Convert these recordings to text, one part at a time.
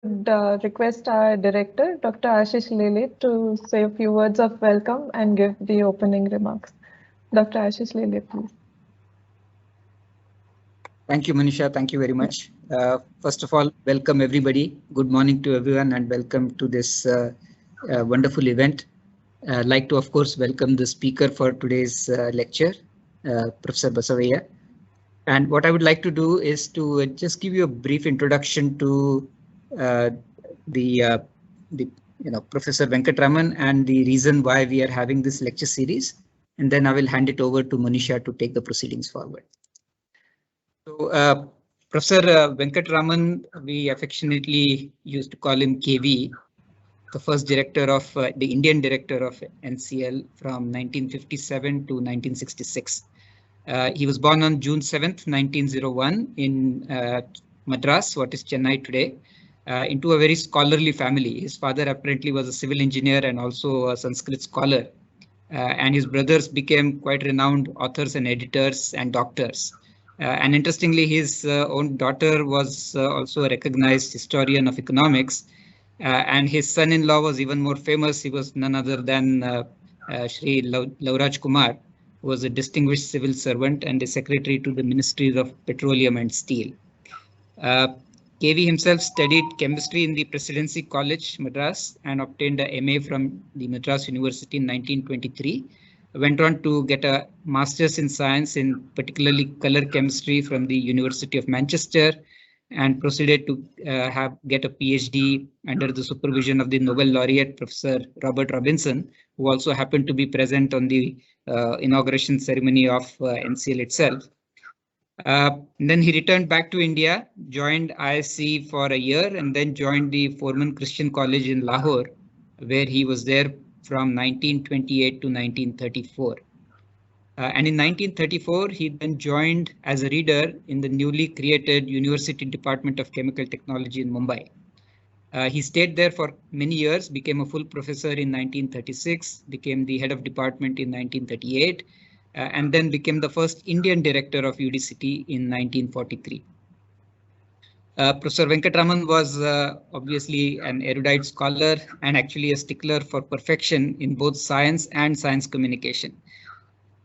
request our director, Dr. Ashish Lele, to say a few words of welcome and give the opening remarks. Dr. Ashish Lele, please. Thank you, Manisha. Thank you very much. First of all, welcome everybody. Good morning to everyone and welcome to this wonderful event. I'd like to, of course, welcome the speaker for today's lecture, Professor Basavaya. And what I would like to do is to just give you a brief introduction to uh, the, uh, the Professor Venkatraman and the reason why we are having this lecture series. And then I will hand it over to Manisha to take the proceedings forward. So, Professor Venkatraman, we affectionately used to call him KV, the first director of the Indian director of NCL from 1957 to 1966. He was born on June 7th, 1901 in Madras, what is Chennai today, into a very scholarly family. His father apparently was a civil engineer and also a Sanskrit scholar. And his brothers became quite renowned authors and editors and doctors. And interestingly, his own daughter was also a recognized historian of economics. And his son-in-law was even more famous. He was none other than Shri Lavraj Kumar, who was a distinguished civil servant and a secretary to the Ministries of Petroleum and Steel. KV himself studied chemistry in the Presidency College, Madras, and obtained a MA from the Madras University in 1923. Went on to get a master's in science in particularly color chemistry from the University of Manchester, and proceeded to get a PhD under the supervision of the Nobel laureate Professor Robert Robinson, who also happened to be present on the inauguration ceremony of NCL itself. Then he returned back to India, joined ISC for a year, and then joined the Foreman Christian College in Lahore, where he was there from 1928 to 1934. And in 1934, he then joined as a reader in the newly created University Department of Chemical Technology in Mumbai. He stayed there for many years, became a full professor in 1936, became the head of department in 1938, and then became the first Indian director of UDCT in 1943. Professor Venkatraman was obviously an erudite scholar and actually a stickler for perfection in both science and science communication.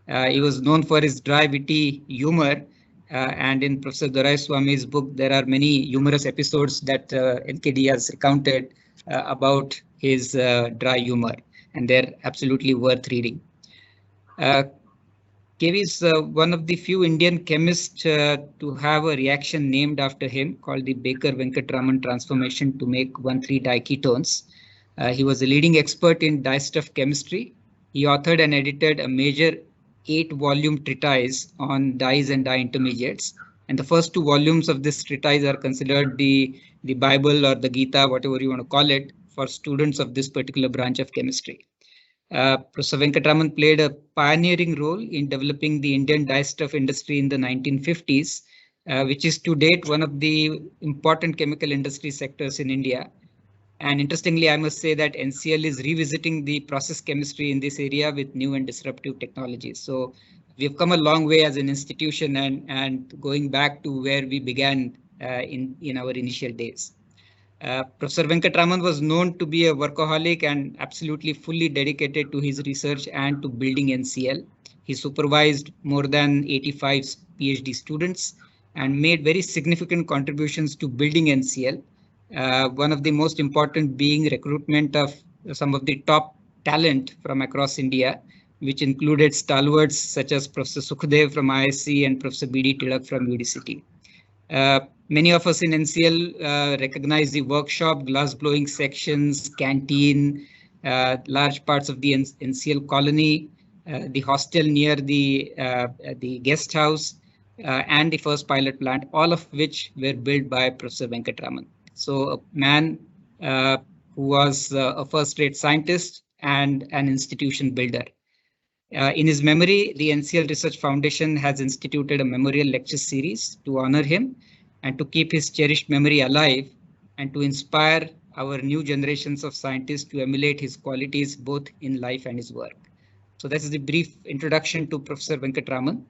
He was known for his dry, witty humor, and in Professor Doraiswamy's book, there are many humorous episodes that LKD has recounted about his dry humor, and they're absolutely worth reading. KV is one of the few Indian chemists to have a reaction named after him called the Baker-Venkatraman transformation to make 1,3-diketones. He was a leading expert in dyestuff chemistry. He authored and edited a major 8-volume treatise on dyes and dye intermediates. And the first 2 volumes of this treatise are considered the Bible or the Gita, whatever you want to call it, for students of this particular branch of chemistry. Professor Venkatraman played a pioneering role in developing the Indian dyestuff industry in the 1950s, which is to date one of the important chemical industry sectors in India. And interestingly, I must say that NCL is revisiting the process chemistry in this area with new and disruptive technologies. So we've come a long way as an institution and going back to where we began in our initial days. Professor Venkatraman was known to be a workaholic and absolutely fully dedicated to his research and to building NCL. He supervised more than 85 PhD students and made very significant contributions to building NCL. One of the most important being recruitment of some of the top talent from across India, which included stalwarts such as Professor Sukhdev from ISC and Professor B.D. Tilak from UDCT. Many of us in NCL recognize the workshop, glassblowing sections, canteen, large parts of the NCL colony, the hostel near the guest house, and the first pilot plant, all of which were built by Professor Venkatraman. So a man who was a first-rate scientist and an institution builder. In his memory, the NCL Research Foundation has instituted a memorial lecture series to honor him and to keep his cherished memory alive and to inspire our new generations of scientists to emulate his qualities both in life and his work. So this is the brief introduction to Professor Venkatraman.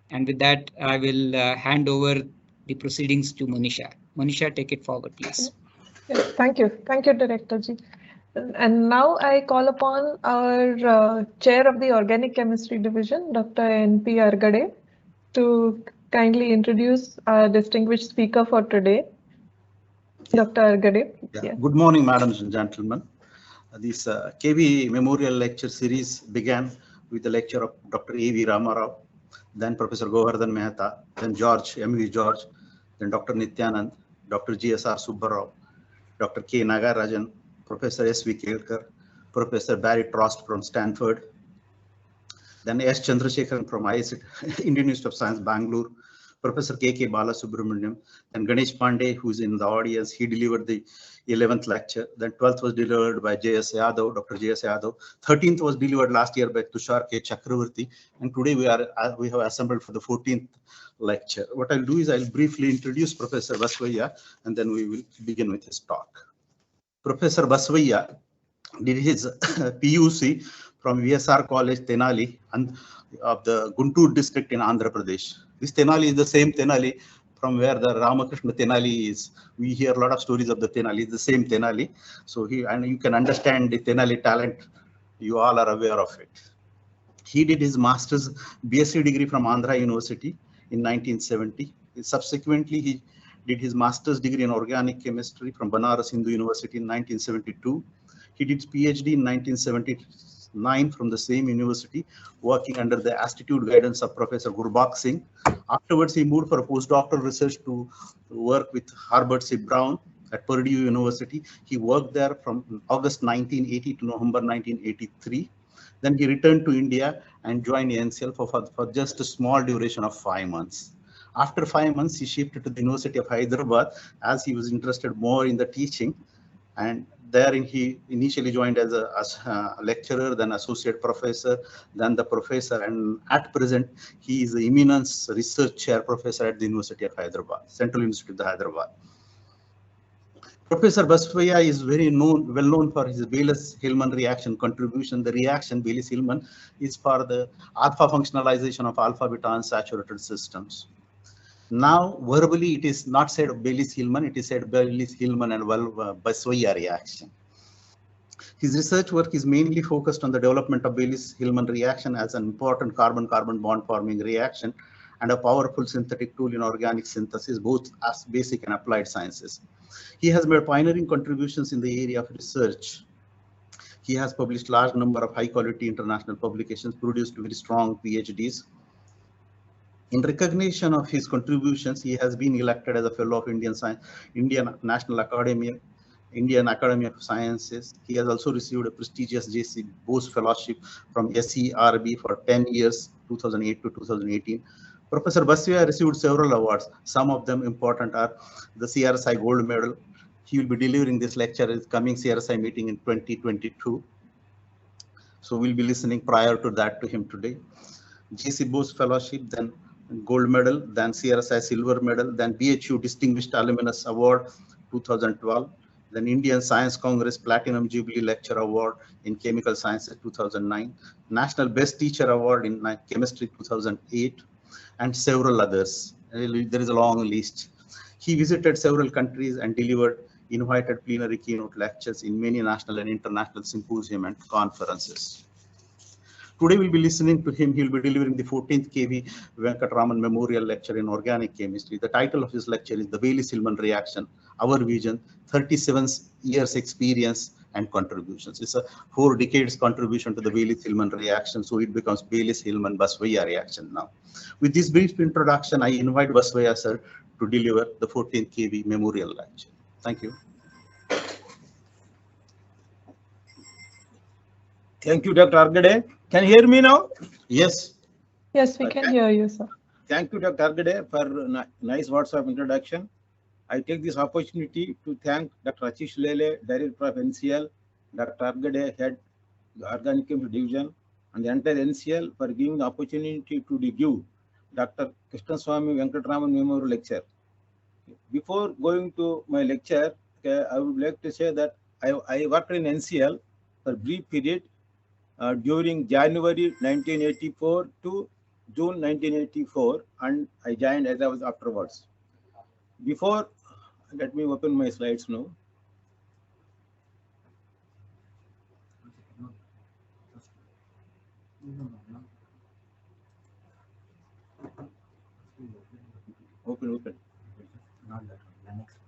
And with that, I will hand over the proceedings to Monisha. Monisha, take it forward, please. Yes, thank you. Thank you, Director Ji. And now I call upon our Chair of the Organic Chemistry Division, Dr. N.P. Argade, to kindly introduce our distinguished speaker for today. Dr. Argade. Yeah. Good morning, madams and gentlemen. This KV Memorial Lecture Series began with the lecture of Dr. A.V. Ramarao, then Professor Govardhan Mehta, then George, M.V. George, then Dr. Nityanand, Dr. G.S.R. Subbarao, Dr. K. Nagarajan, Professor S.V. Kelkar, Professor Barry Trost from Stanford, then S. Chandrasekharan from IISc, Indian Institute of Science, Bangalore, Professor K.K. Balasubramaniam, then Ganesh Pandey, who is in the audience. He delivered the 11th lecture. Then 12th was delivered by J.S. Yadav, Dr. J.S. Yadav. 13th was delivered last year by Tushar K. Chakravarti. And today we have assembled for the 14th lecture. What I'll do is I'll briefly introduce Professor Basavayya, and then we will begin with his talk. Professor Basavayya did his PUC from VSR College, Tenali, and of the Guntur district in Andhra Pradesh. This Tenali is the same Tenali from where the Ramakrishna Tenali is. We hear a lot of stories of the Tenali. It's the same Tenali. So and you can understand the Tenali talent. You all are aware of it. He did his master's BSc degree from Andhra University in 1970. Subsequently, he did his master's degree in organic chemistry from Banaras Hindu University in 1972. He did PhD in 1979 from the same university, working under the attitude guidance of Professor Gurbakh Singh. Afterwards, he moved for a postdoctoral research to work with Herbert C. Brown at Purdue University. He worked there from August 1980 to November 1983. Then he returned to India and joined NCL for just a small duration of 5 months. After 5 months, he shifted to the University of Hyderabad as he was interested more in the teaching. And therein he initially joined as a lecturer, then associate professor, then the professor, and at present he is the eminence research chair professor at the University of Hyderabad, Central University of Hyderabad. Professor Basavayya is well known for his Baylis-Hillman reaction contribution. The reaction Baylis-Hillman is for the alpha functionalization of alpha-beta unsaturated systems. Now, verbally, it is not said Baylis-Hillman, it is said Baylis-Hillman and Basavayya reaction. His research work is mainly focused on the development of Baylis-Hillman reaction as an important carbon-carbon bond-forming reaction and a powerful synthetic tool in organic synthesis, both as basic and applied sciences. He has made pioneering contributions in the area of research. He has published large number of high-quality international publications, produced very strong PhDs. In recognition of his contributions, he has been elected as a Fellow of Indian National Academy, Indian Academy of Sciences. He has also received a prestigious J.C. Bose Fellowship from SERB for 10 years, 2008 to 2018. Professor Basavayya received several awards. Some of them important are the CRSI Gold Medal. He will be delivering this lecture at the coming CRSI meeting in 2022. So we'll be listening prior to that to him today. J.C. Bose Fellowship, then Gold Medal, then CRSI Silver Medal, then BHU Distinguished Alumnus Award 2012, then Indian Science Congress Platinum Jubilee Lecture Award in Chemical Sciences 2009, National Best Teacher Award in Chemistry 2008, and several others. There is a long list. He visited several countries and delivered invited plenary keynote lectures in many national and international symposium and conferences. Today we'll be listening to him. He'll be delivering the 14th KV Venkatraman Memorial Lecture in Organic Chemistry. The title of his lecture is The Baylis-Hillman Reaction, Our Vision, 37 years experience and contributions. It's a 4 decades contribution to the Baylis-Hillman reaction, so it becomes Baylis-Hillman Basavayya reaction now. With this brief introduction, I invite Basavayya sir to deliver the 14th KV Memorial Lecture. Thank you. Thank you, Dr. Argade. Can you hear me now? Yes. Yes, we can hear you, sir. Thank you, Dr. Argade, for nice words of introduction. I take this opportunity to thank Dr. Ashish Lele, Director of NCL, Dr. Argade, Head Organic Chemistry Division, and the entire NCL for giving the opportunity to give Dr. Krishnaswamy Venkatraman Memorial Lecture. Before going to my lecture, I would like to say that I worked in NCL for a brief period during January 1984 to June 1984, and I joined as I was afterwards. Before, let me open my slides now. Open. Not that one, the next one.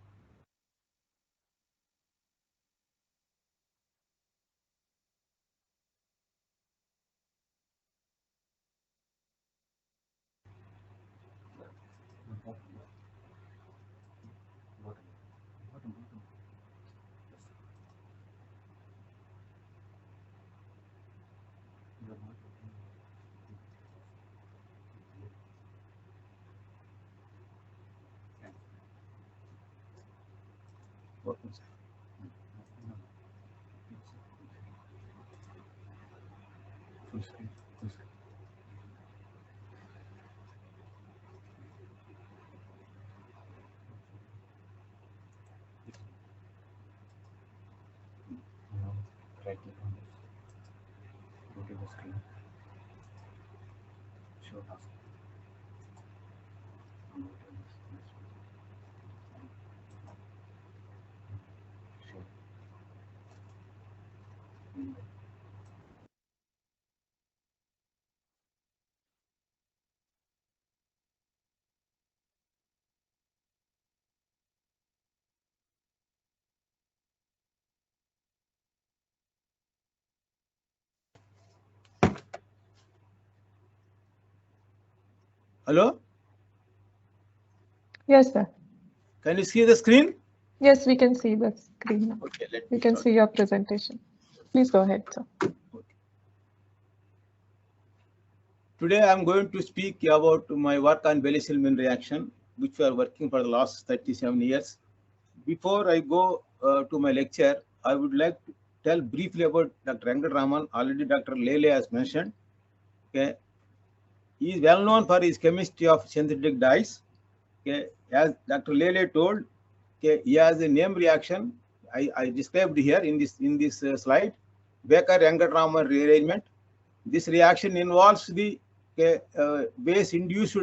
Open. Full screen. Right click on this. Go to the screen. Show task. Go to this one. Show. Hello? Yes, sir. Can you see the screen? Yes, we can see the screen now. Okay, let We me can start. see your presentation. Please go ahead, sir. Today I'm going to speak about my work on Bailey-Hillman reaction, which we are working for the last 37 years. Before I go to my lecture, I would like to tell briefly about Dr. Venkataraman. Already Dr. Lele has mentioned. Okay. He is well known for his chemistry of synthetic dyes. Okay. As Dr. Lele told, okay, he has a name reaction. I described here in this slide, Baker-Venkataraman rearrangement. This reaction involves the base-induced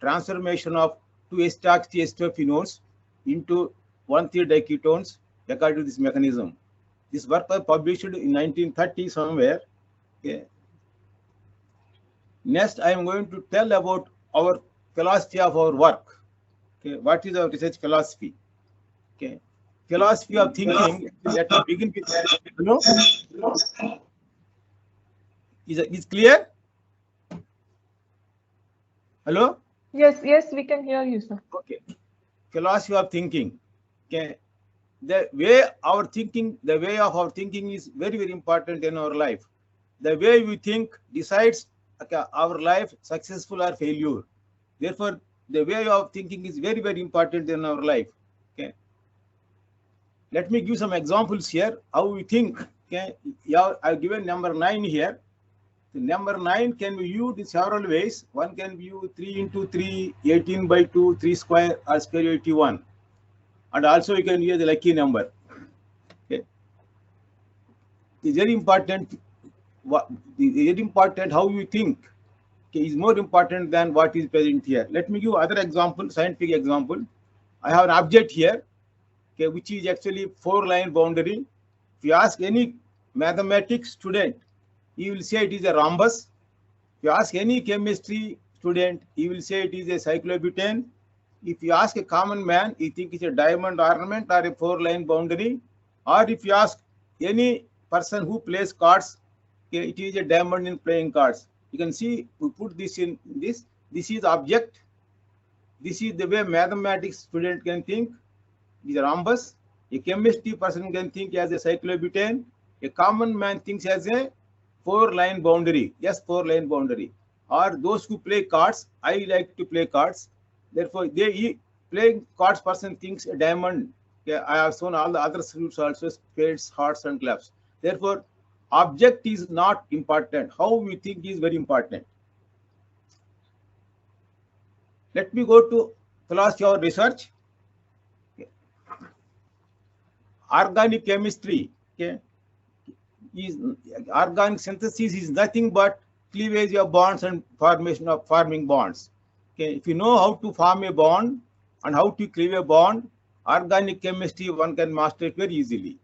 transformation of 2-hexophenols into 1,3-diketones according to this mechanism. This work was published in 1930 somewhere. Okay. Next, I am going to tell about our philosophy of our work. Okay. What is our research philosophy? Okay. Philosophy of thinking. Let me begin with that. Hello? Is clear? Hello? Yes, we can hear you, sir. Okay. Philosophy of thinking. Okay. The way of our thinking is very, very important in our life. The way we think decides our life, successful or failure. Therefore, the way of thinking is very, very important in our life. Okay. Let me give some examples here, how we think. Okay. I've given number 9 here. The number 9 can be viewed in several ways. One can view 3 into 3, 18 by 2, 3 square, or square 81. And also you can use the lucky number. Okay. It's very important. Very important how you think. Okay, is more important than what is present here. Let me give other example, scientific example. I have an object here, okay, which is actually 4-line boundary. If you ask any mathematics student, he will say it is a rhombus. If you ask any chemistry student, he will say it is a cyclobutane. If you ask a common man, he thinks it's a diamond ornament or a 4-line boundary. Or if you ask any person who plays cards, okay, it is a diamond in playing cards. You can see we put this in this. This is object. This is the way mathematics student can think. It is a rhombus. A chemistry person can think as a cyclobutane. A common man thinks as a 4-line boundary. Yes, 4-line boundary. Or those who play cards, I like to play cards. Therefore, playing cards person thinks a diamond. Okay, I have shown all the other fruits also, spades, hearts, and clubs. Therefore, object is not important. How we think is very important. Let me go to philosophy of research. Okay. Organic chemistry. Okay. Organic synthesis is nothing but cleavage of bonds and forming bonds. Okay. If you know how to form a bond and how to cleave a bond, organic chemistry one can master it very easily.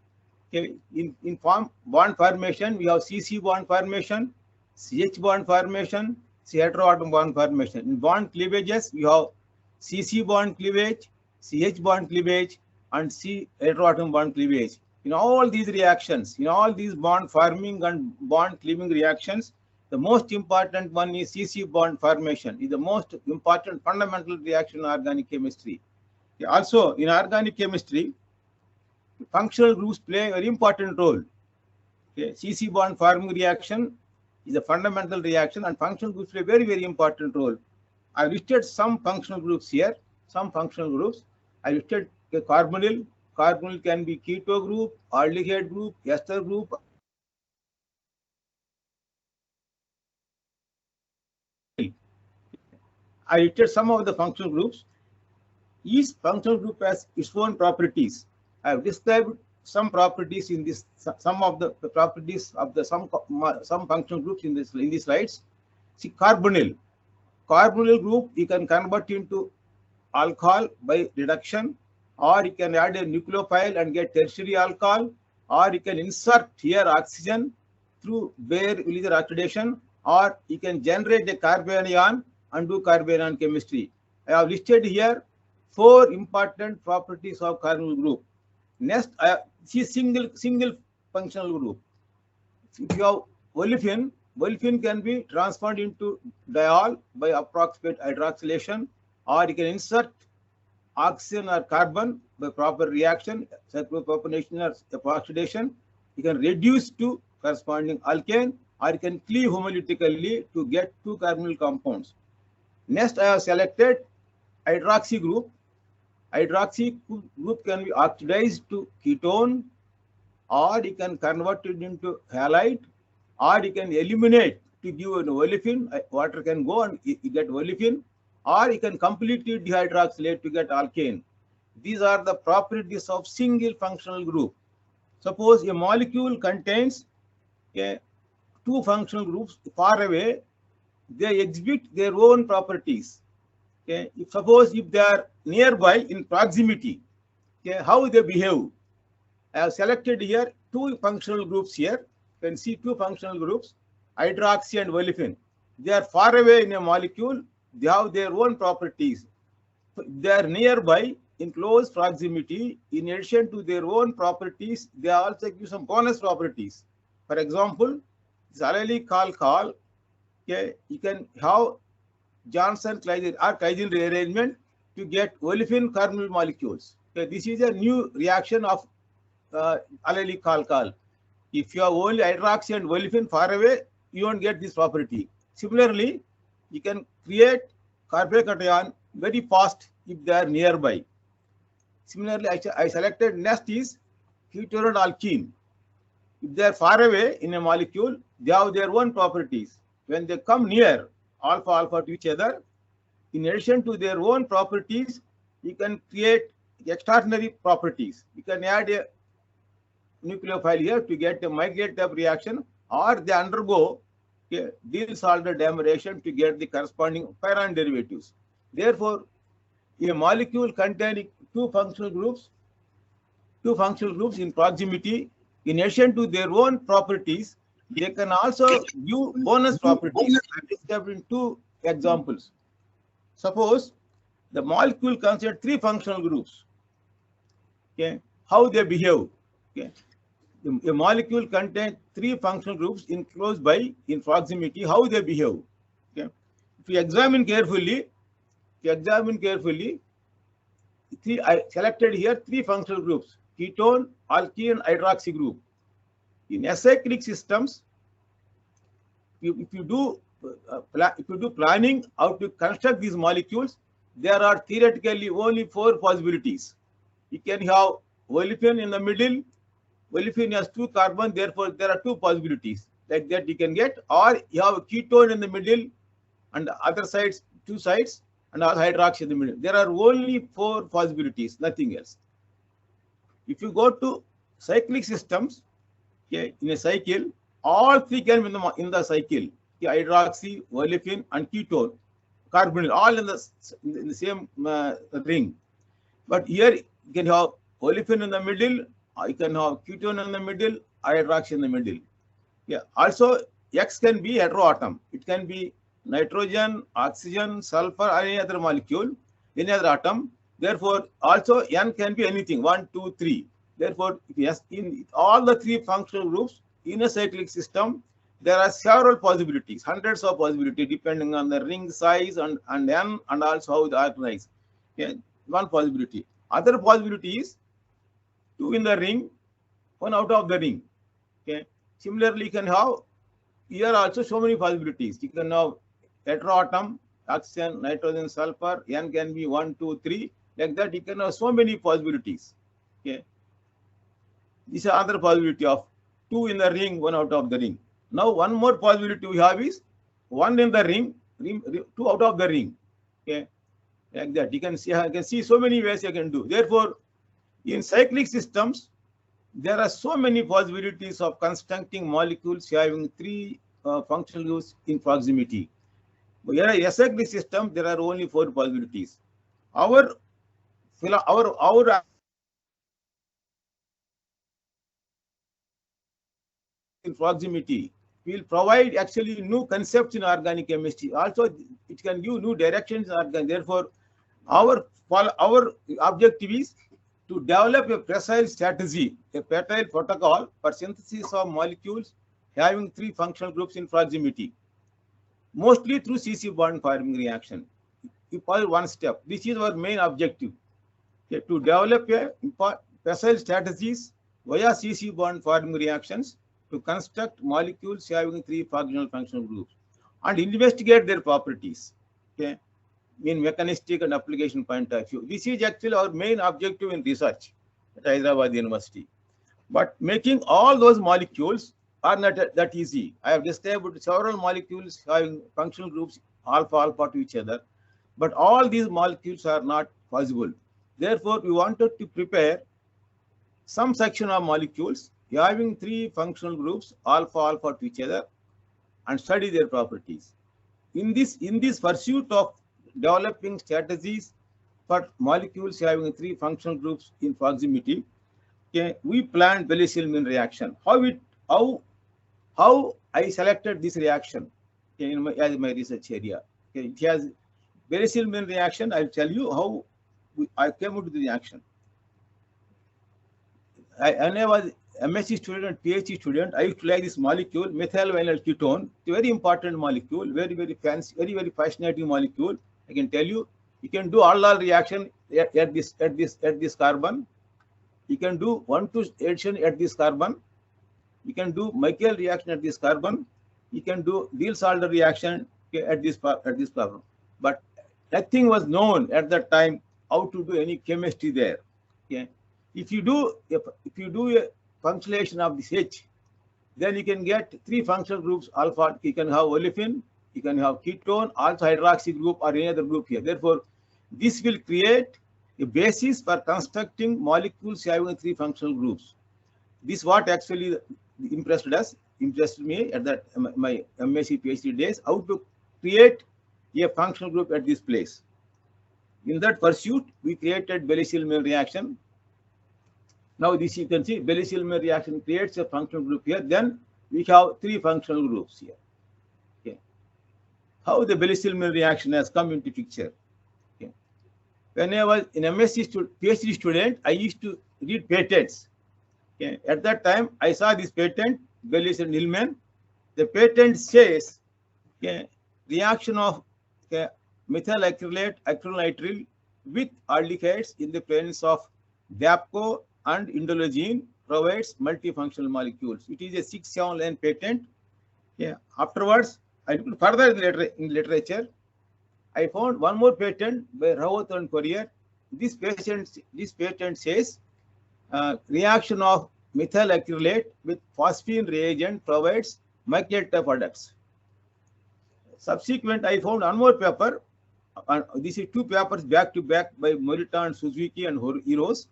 Okay. In bond formation, we have CC bond formation, CH bond formation, C heteroatom bond formation. In bond cleavages, you have CC bond cleavage, CH bond cleavage, and C heteroatom bond cleavage. In all these reactions, in all these bond forming and bond cleaving reactions, the most important one is CC bond formation. Is the most important fundamental reaction in organic chemistry. Also, in organic chemistry, functional groups play a very important role. CC bond forming reaction is a fundamental reaction, and functional groups play a very, very important role. I listed some functional groups here, some functional groups. I listed a carbonyl. Carbonyl can be keto group, aldehyde group, ester group. I listed some of the functional groups. Each functional group has its own properties. I have described some properties in this, some of the properties of the some functional groups in these slides. See, carbonyl. Carbonyl group you can convert into alcohol by reduction, or you can add a nucleophile and get tertiary alcohol, or you can insert here oxygen through Baeyer-Ullinger oxidation, or you can generate a carbanion and do carbanion chemistry. I have listed here 4 important properties of carbonyl group. Next, see single functional group. If you have olefin, olefin can be transformed into diol by approximate hydroxylation, or you can insert oxygen or carbon by proper reaction, cyclopropionation or oxidation. You can reduce to corresponding alkane, or you can cleave homolytically to get 2 carbonyl compounds. Next, I have selected hydroxy group. Hydroxy group can be oxidized to ketone, or you can convert it into halide, or you can eliminate to give an olefin. Water can go and you get olefin, or you can completely dehydroxylate to get alkane. These are the properties of single functional group. Suppose a molecule contains 2 functional groups far away, they exhibit their own properties. Okay, suppose if they are nearby in proximity, okay, how they behave. I have selected here 2 functional groups here. You can see 2 functional groups, hydroxy and olefin. They are far away in a molecule, they have their own properties. They are nearby in close proximity. In addition to their own properties, they also give some bonus properties. For example, this allylic alcohol, okay, you can have Johnson-Claisen or Claisen rearrangement to get olefin carbonyl molecules. Okay, this is a new reaction of allylic alcohol. If you have only hydroxy and olefin far away, you won't get this property. Similarly, you can create carbanion very fast if they are nearby. Similarly, I selected next is ketone and alkene. If they are far away in a molecule, they have their own properties. When they come near alpha to each other, in addition to their own properties, you can create extraordinary properties. You can add a nucleophile here to get a migrate type reaction, or they undergo Diels-Alder dimerization to get the corresponding pyran derivatives. Therefore, a molecule containing 2 functional groups in proximity, in addition to their own properties, they can also give bonus properties. I described in 2 examples. Suppose the molecule considered 3 functional groups. Okay, how they behave. Okay, a molecule contains 3 functional groups in close by, in proximity. How they behave. Okay, if you examine carefully, I selected here 3 functional groups: ketone, alkene, hydroxy group. In acyclic systems, if you do planning how to construct these molecules, there are theoretically only 4 possibilities. You can have olefin in the middle. Olefin has 2 carbon, therefore there are 2 possibilities like that you can get, or you have a ketone in the middle and the other sides, 2 sides, and also hydroxy in the middle. There are only 4 possibilities, nothing else. If you go to cyclic systems, okay, in a cycle, all 3 can be in the cycle. Okay, hydroxy, olefin, and ketone, carbonyl, all in the same ring. But here you can have olefin in the middle, you can have ketone in the middle, hydroxy in the middle. Yeah. Also, X can be heteroatom. It can be nitrogen, oxygen, sulfur, or any other molecule, any other atom. Therefore, also N can be anything, 1, 2, 3. Therefore, yes, in all the three functional groups in a cyclic system, there are several possibilities, hundreds of possibilities, depending on the ring size and N, and also how they organize. Okay, one possibility. Other possibility is 2 in the ring, 1 out of the ring. Okay. Similarly, you can have here also so many possibilities. You can have heteroatom, oxygen, nitrogen, sulfur. N can be 1, 2, 3. Like that, you can have so many possibilities. Okay. This is another possibility of 2 in the ring, 1 out of the ring. Now, one more possibility we have is 1 in the ring, 2 out of the ring. Okay. Like that, you can see so many ways you can do. Therefore, in cyclic systems, there are so many possibilities of constructing molecules having 3 functional groups in proximity. But in a cyclic system, there are only 4 possibilities. Our in proximity will provide actually new concepts in organic chemistry. Also, it can give new directions in organic. Therefore, our objective is to develop a precise strategy, a fertile protocol for synthesis of molecules having 3 functional groups in proximity, mostly through CC bond forming reaction. You follow one step. This is our main objective, okay, to develop a precise strategies via CC bond forming reactions to construct molecules having 3 functional groups and investigate their properties. Okay. In mechanistic and application point of view. This is actually our main objective in research at Hyderabad University. But making all those molecules are not that easy. I have described several molecules having functional groups alpha to each other, but all these molecules are not possible. Therefore, we wanted to prepare some section of molecules having 3 functional groups alpha to each other and study their properties. In this pursuit of developing strategies for molecules having 3 functional groups in proximity, okay, we planned Bellis-Hillman reaction. How I selected this reaction, okay, as my research area. Okay, it has Bellis-Hillman reaction. I'll tell you how I came to the reaction. When I was MSc student and PhD student, I used to like this molecule, methyl vinyl ketone. It's a very important molecule, very fancy, very fascinating molecule. I can tell you, you can do all reaction at this carbon. You can do 1,2 addition at this carbon. You can do Michael reaction at this carbon. You can do Diels-Alder reaction at this carbon. But nothing was known at that time how to do any chemistry there. Okay. If you do a functionation of this H, then you can get 3 functional groups alpha. You can have olefin, you can have ketone, also hydroxy group or any other group here. Therefore, this will create a basis for constructing molecules having 3 functional groups. This is what actually impressed me at that my MSc PhD days, how to create a functional group at this place. In that pursuit, we created Bellis-Hillman reaction. Now this you can see Bellis-Hillman reaction creates a functional group here. Then we have 3 functional groups here. Okay. How the Bellis-Hillman reaction has come into picture. Okay. When I was an MSc PhD student, I used to read patents. Okay. At that time, I saw this patent, Bellis-Hillman. The patent says, okay, reaction of methyl acrylate acrylonitrile with aldehydes in the presence of Dapco and indologene provides multifunctional molecules. It is a 6-7 line patent. Yeah. Afterwards, I looked further in literature. I found one more patent by Rawat and Courier. This patent says reaction of methyl acrylate with phosphine reagent provides Michaelis products. Subsequent, I found one more paper. This is 2 papers back to back by Morita and Suzuki and Heroes.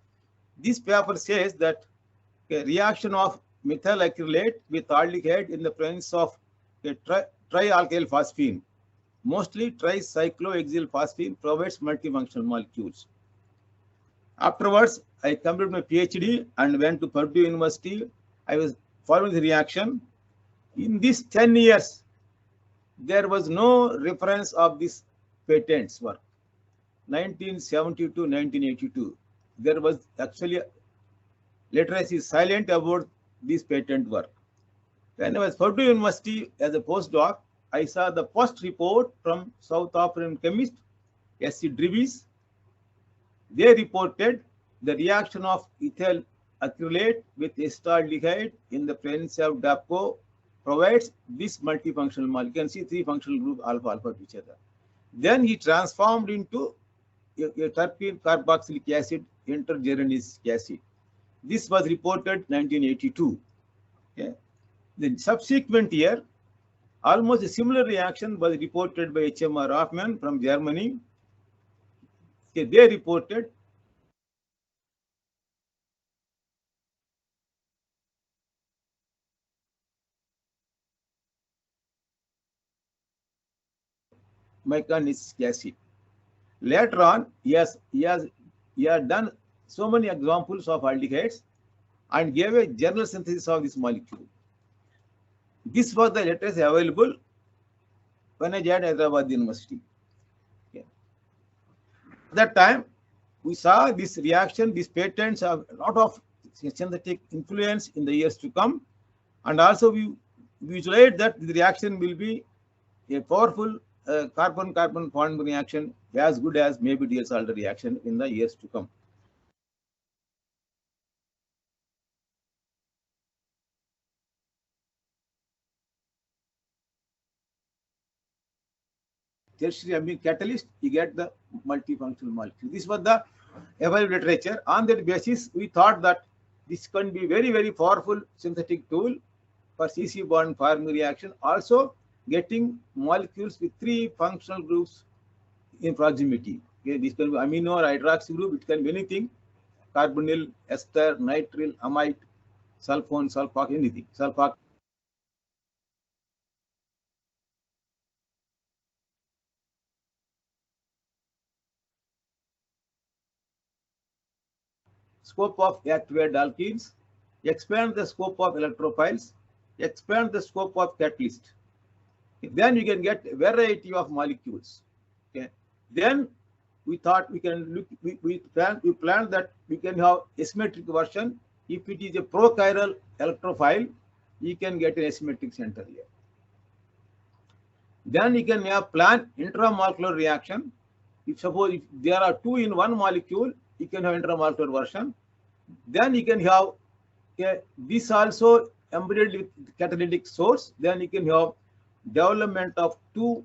This paper says that a reaction of methyl acrylate with aldehyde in the presence of a trialkyl phosphine, mostly tricyclohexyl phosphine, provides multifunctional molecules. Afterwards, I completed my PhD and went to Purdue University. I was following the reaction. In these 10 years, there was no reference of this patents work. 1970 to 1982, there was actually literacy silent about this patent work. When I was Purdue University as a postdoc, I saw the first report from South African chemist S.C. Drewies. They reported the reaction of ethyl acrylate with acetaldehyde in the presence of DAPCO provides this multifunctional molecule. You can see three functional group alpha alpha to each other. Then he transformed into a terpene carboxylic acid intergeranic acid. This was reported 1982. Okay. The subsequent year, almost a similar reaction was reported by HMR Hoffman from Germany. Okay, they reported mecanic acid. Later on, he has done so many examples of aldehydes and gave a general synthesis of this molecule. This was the literature available when I joined Hyderabad University. Okay. At that time, we saw this reaction, these patents have a lot of synthetic influence in the years to come. And also we visualize that the reaction will be a powerful carbon-carbon bond reaction as good as maybe Diels-Alder reaction in the years to come. Tertiary amine catalyst, you get the multifunctional molecule. This was the available literature. On that basis, we thought that this can be very, very powerful synthetic tool for CC bond forming reaction. Also, getting molecules with three functional groups in proximity. Okay, this can be amino or hydroxy group. It can be anything: carbonyl, ester, nitrile, amide, sulfone, sulfox, anything. Sulfox. Scope of activated alkenes, expand the scope of electrophiles, expand the scope of catalyst. Then you can get a variety of molecules. Okay. Then we thought we can look. We planned that we can have asymmetric version. If it is a prochiral electrophile, you can get an asymmetric center here. Then you can have plan intramolecular reaction. If suppose if there are two in one molecule, you can have intramolecular version. Then you can have this also embedded with catalytic source. Then you can have development of two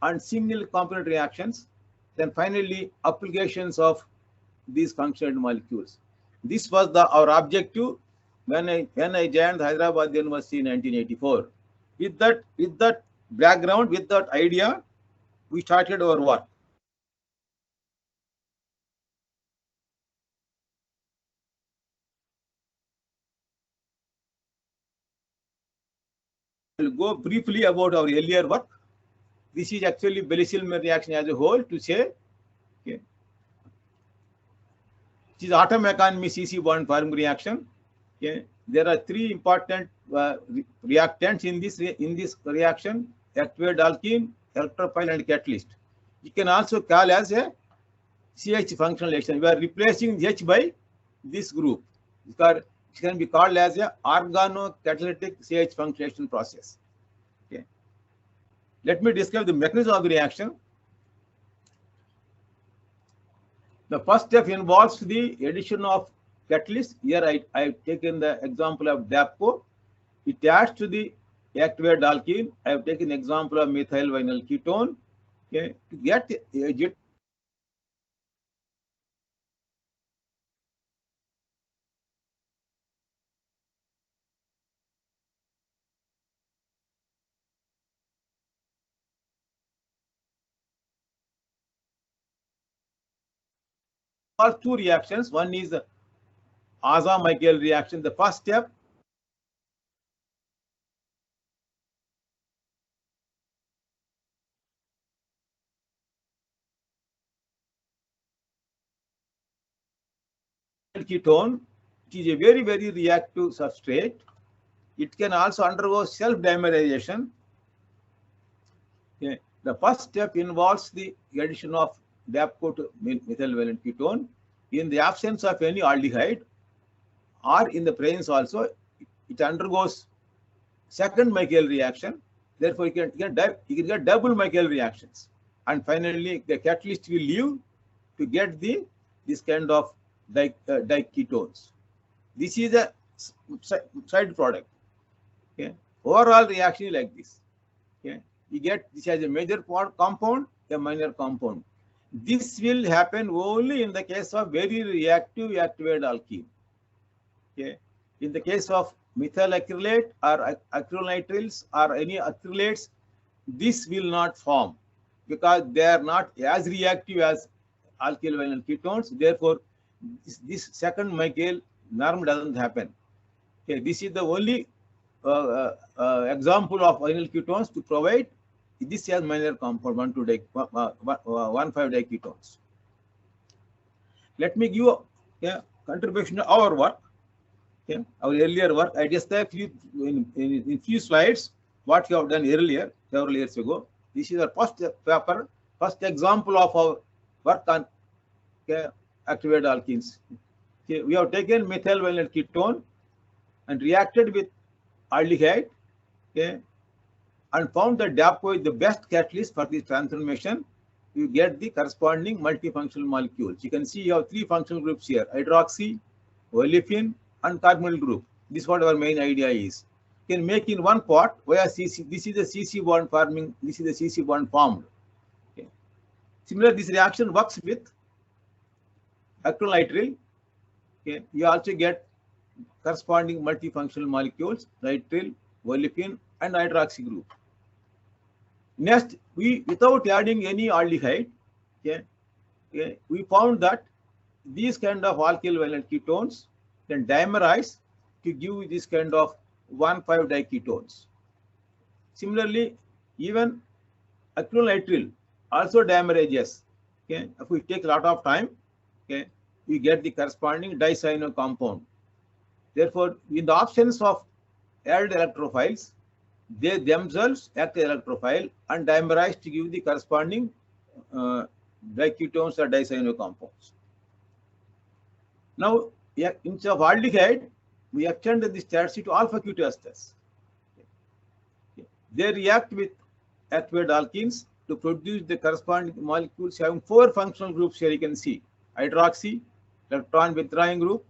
and single component reactions. Then finally applications of these functional molecules. This was our objective when I joined Hyderabad University in 1984. With that background, with that idea, we started our work. I will go briefly about our earlier work. This is actually Bellis-Hillman reaction as a whole to say. Okay. This is atom economy CC bond forming reaction. Okay. There are three important reactants in this reaction: activated alkene, electrophile, and catalyst. You can also call as a CH functional reaction. We are replacing H by this group. It can be called as a organocatalytic CH functionation process. Okay. Let me describe the mechanism of the reaction. The first step involves the addition of catalyst. Here I have taken the example of DAPCO. It adds to the activated alkene. I have taken example of methyl vinyl ketone. Okay. To get a two reactions. One is the Aza-Michael reaction. The first step ketone, it is a very, very reactive substrate. it can also undergo self-dimerization. Okay. The first step involves the addition of DAPCO to methylvalent ketone. In the absence of any aldehyde or in the presence also, it undergoes second Michael reaction. Therefore, you can get double Michael reactions. And finally, the catalyst will leave to get this kind of diketones. This is a side product. Okay. Overall reaction is like this. Okay. You get this as a major compound, a minor compound. This will happen only in the case of very reactive activated alkene. Okay. In the case of methyl acrylate or acrylnitriles or any acrylates, this will not form because they are not as reactive as alkyl vinyl ketones. Therefore, this second Michael norm doesn't happen. Okay. This is the only example of vinyl ketones to provide this as minor compound 1,5-diketones. Let me give a contribution to our work. Okay. Our earlier work, I described in few slides what we have done earlier, several years ago. This is our first paper, first example of our work on activated alkenes. Okay. We have taken methyl vinyl ketone and reacted with aldehyde, okay, and found that DAPCO is the best catalyst for this transformation. You get the corresponding multifunctional molecules. You can see you have three functional groups here: hydroxy, olefin, and carbonyl group. This is what our main idea is. You can make in one pot where CC, this is the CC bond forming, this is the CC bond formed. Okay. Similarly, this reaction works with acrylnitrile. Okay. You also get corresponding multifunctional molecules: nitrile, olefin, and hydroxy group. Next, without adding any aldehyde, okay, we found that these kind of alkyl vinyl ketones can dimerize to give this kind of 1,5-diketones. Similarly, even acrylnitrile also dimerizes. Okay, if we take a lot of time, okay, we get the corresponding dicyano compound. Therefore, in the absence of added electrophiles, they themselves act as electrophile and dimerize to give the corresponding diketones or dicyano compounds. Now, instead of aldehyde, we extend the status to alpha ketoesters. They react with activated alkenes to produce the corresponding molecules having four functional groups here. You can see hydroxy, electron withdrawing group,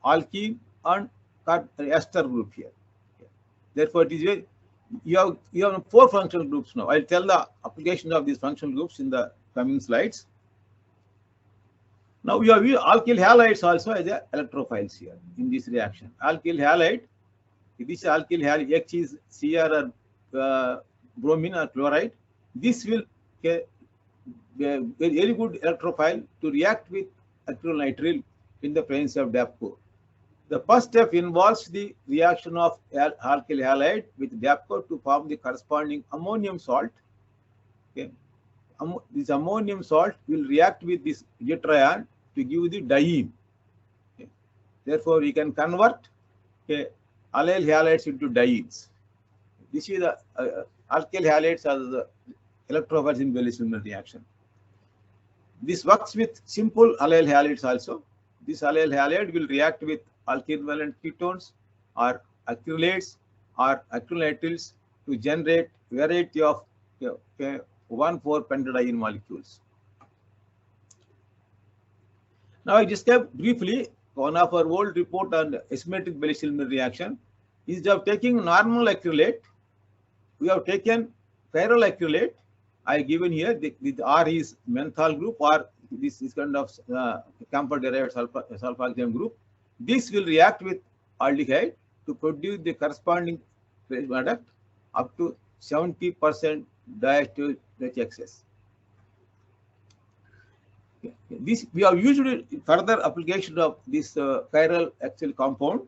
alkene, and ester group here. Therefore, it is you have four functional groups now. I'll tell the application of these functional groups in the coming slides. Now, we have alkyl halides also as electrophiles here in this reaction. Alkyl halide, this alkyl halide, X is Cr or bromine or chloride. This will be a very good electrophile to react with acrylnitrile in the presence of DAPCO. The first step involves the reaction of alkyl halide with DAPCO to form the corresponding ammonium salt. Okay. This ammonium salt will react with this deuterion to give the diene. Okay. Therefore, we can convert alkyl halides into dienes. This is the alkyl halides as the electrophiles in Bailey-Shillman reaction. This works with simple allyl halides also. This allyl halide will react with alkyl valent ketones or acrylates or acrylnitriles to generate variety of 1,4-pentadiene molecules. Now, I describe briefly one of our old report on asymmetric Bailey-Shillman reaction. Instead of taking normal acrylate, we have taken chiral acrylate. I given here the R is menthol group, or this is kind of camphor derived sulfoxime group. This will react with aldehyde to produce the corresponding product up to 70% diastereomer excess. This we have used further application of this chiral acyl compound.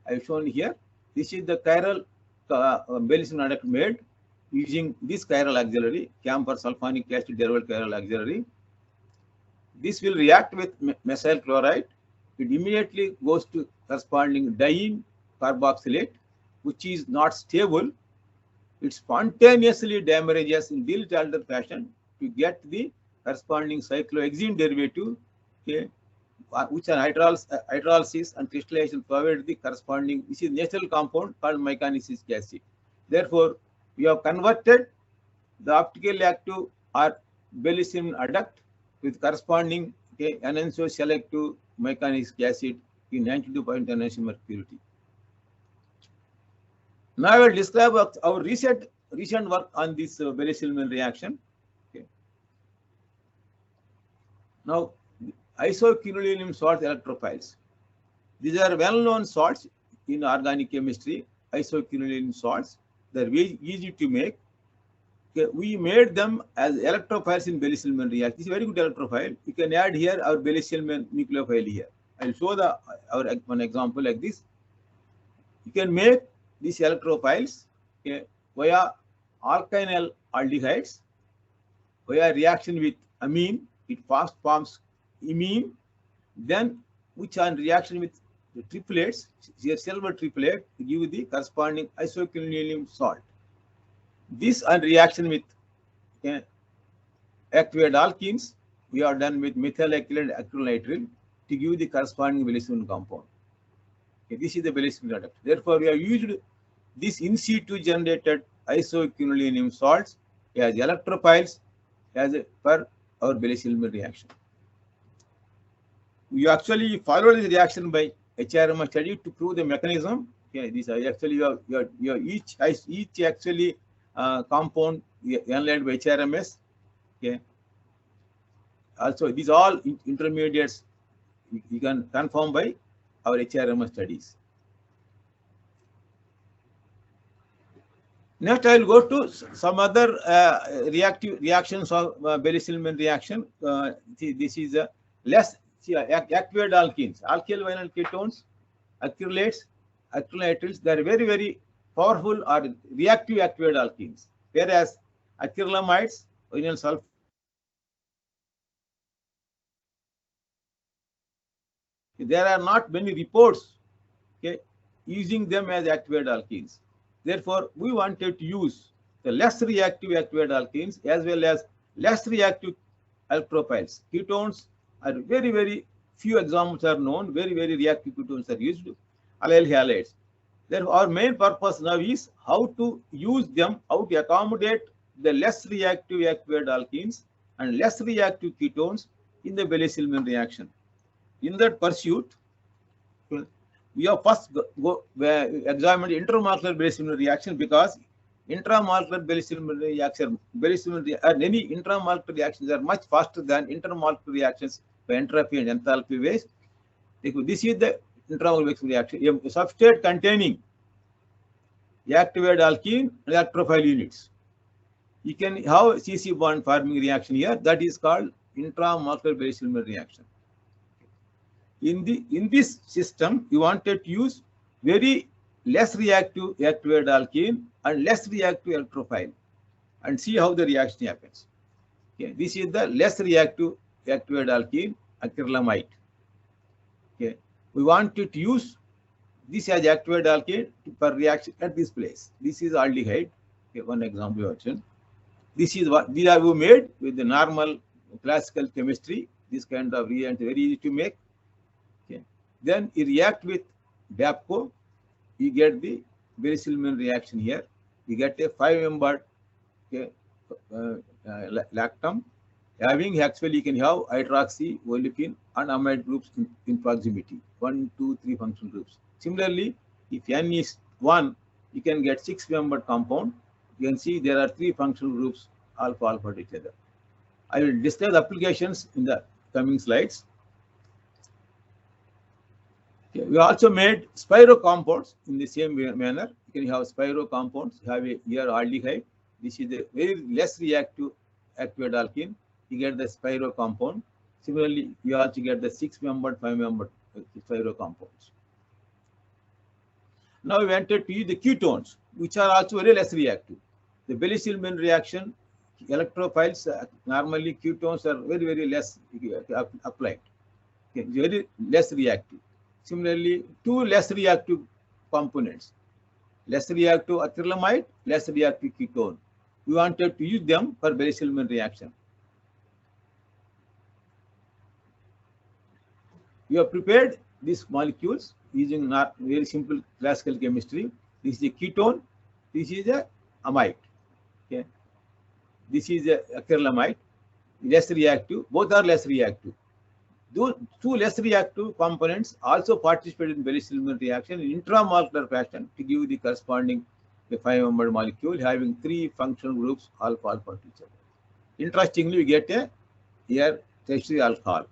I have shown here. This is the chiral Bailey-Shillman adduct made using this chiral auxiliary, camphor sulfonic acid derived chiral auxiliary. This will react with methyl chloride. It immediately goes to corresponding diene carboxylate which is not stable, it spontaneously damages in Diels-Alder fashion to get the corresponding cyclohexene derivative, okay, which are hydrolysis and crystallization provide the corresponding, this is natural compound called mecanoic acid. Therefore, we have converted the optically active or Bellicin adduct with corresponding, okay, enantioselective selective mecanoic acid in 92.9 nanomolar purity. Now I will describe our recent work on this Bellicin reaction. Okay. Now, isoquinoline salt electrophiles. These are well-known salts in organic chemistry. Isoquinoline salts, they're very easy to make. Okay, we made them as electrophiles in Bellicin reaction. This is a very good electrophile. You can add here our Bellicin nucleophile here. I'll show one example like this. You can make these electrophiles, okay, via alkynyl aldehydes, via reaction with amine, it first forms imine, then which on reaction with the triplets, silver triplet, to give the corresponding isoquinoline salt. This on reaction with, okay, activated alkenes, we are done with methyl acrylate acrylnitrile to give the corresponding Bellicin compound. Okay, this is the Bellicin product. Therefore, we have used this in situ generated isoquinoline salts as electrophiles for our Bellicin reaction. We actually follow this reaction by HRMS study to prove the mechanism. Okay, these are actually your each actually compound analyzed by HRMS. Okay. Also, these all intermediates you can confirm by our HRMS studies. Next, I will go to some other reactions of Bellicin reaction. This is a less activated alkenes, alkyl vinyl ketones, acrylates, acrylnitriles. They are very, very powerful or reactive activated alkenes. Whereas acrylamides, vinyl sulfur, there are not many reports, okay, using them as activated alkenes. Therefore, we wanted to use the less reactive activated alkenes as well as less reactive electrophiles. Ketones are very, very few examples are known. Very, very reactive ketones are used. Allyl halides. Therefore, our main purpose now is how to use them, how to accommodate the less reactive activated alkenes and less reactive ketones in the Bellicin reaction. In that pursuit, we have first examined intermolecular Bellicin reaction because intramolecular Bellicin reaction, any intramolecular reactions are much faster than intermolecular reactions by entropy and enthalpy ways. This is the intramolecular reaction. A substrate containing activated alkene and electrophile units. You can have CC bond forming reaction here. That is called intramolecular Bellicin reaction. In this system, you wanted to use very less reactive activated alkene and less reactive electrophile and see how the reaction happens. Okay, this is the less reactive activated alkene, acrylamide. Okay, we wanted to use this as activated alkene for reaction at this place. This is aldehyde. Okay, one example version. This is what these are we made with the normal classical chemistry. This kind of reagent very easy to make. Then you react with Babco, you get the Bellicin reaction here. You get a 5-membered, okay, lactam. Having actually you can have hydroxy, olefin, and amide groups in proximity. 1, 2, 3 functional groups. Similarly, if N is 1, you can get 6-membered compound. You can see there are 3 functional groups alpha to each other. I will describe the applications in the coming slides. Okay, we also made spiro compounds in the same manner. You can have spiro compounds. You have a here aldehyde. This is a very less reactive activated alkene. You get the spiro compound. Similarly, you also get the 6-membered, 5-membered spiro compounds. Now we wanted to use the ketones, which are also very less reactive. The Bellicin reaction, electrophiles, normally ketones are very, very less applied. Okay, very less reactive. Similarly, 2 less reactive components. less reactive acrylamide, less reactive ketone. We wanted to use them for Berry-Silman reaction. We have prepared these molecules using not very simple classical chemistry. This is a ketone, this is a amide. Okay. This is a acrylamide, less reactive, both are less reactive. Those two less reactive components also participate in Berry-Silman reaction in intramolecular fashion to give the corresponding 5-membered molecule having 3 functional groups alpha to each other. Interestingly, we get a here tertiary alcohol.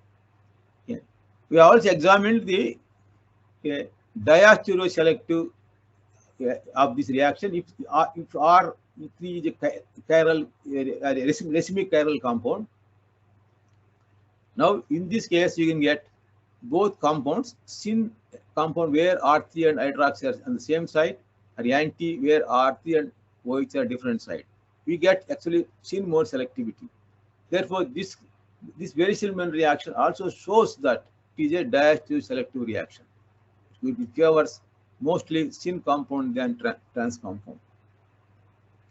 Okay. We also examined the diastereoselective of this reaction if R3 is a chiral, racemic chiral compound. Now, in this case, you can get both compounds, syn compound where R3 and hydroxy are on the same side, or anti where R3 and OH are different side. We get actually syn more selectivity. Therefore, this Berry-Silman reaction also shows that it is a diastereoselective reaction. It favors mostly syn compound than trans compound.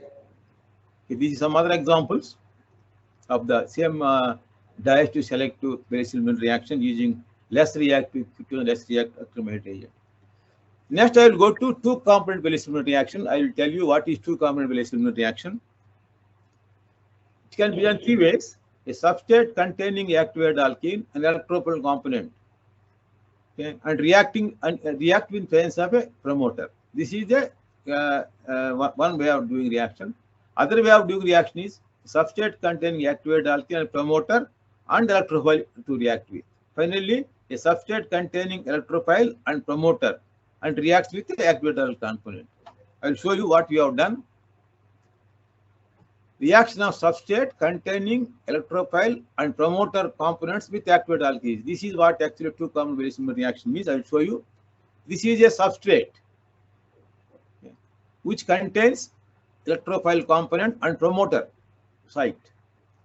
Okay, these are some other examples of the same diastereoselective Berry-Silman reaction using less reactive ketone, less reactive acrylamide agent. Next, I will go to 2-component Berry-Silman reaction. I will tell you what is 2-component Berry-Silman reaction. It can be done 3 ways: a substrate containing activated alkene, an electropile component, okay, and reacting in presence of a promoter. This is the one way of doing reaction. Other way of doing reaction is substrate containing activated alkene and promoter and electrophile to react with. Finally, a substrate containing electrophile and promoter and reacts with the activated component. I will show you what we have done. Reaction of substrate containing electrophile and promoter components with activated alkenes. This is what actually 2-component Berry-Silman reaction means. I will show you. This is a substrate which contains electrophile component and promoter site.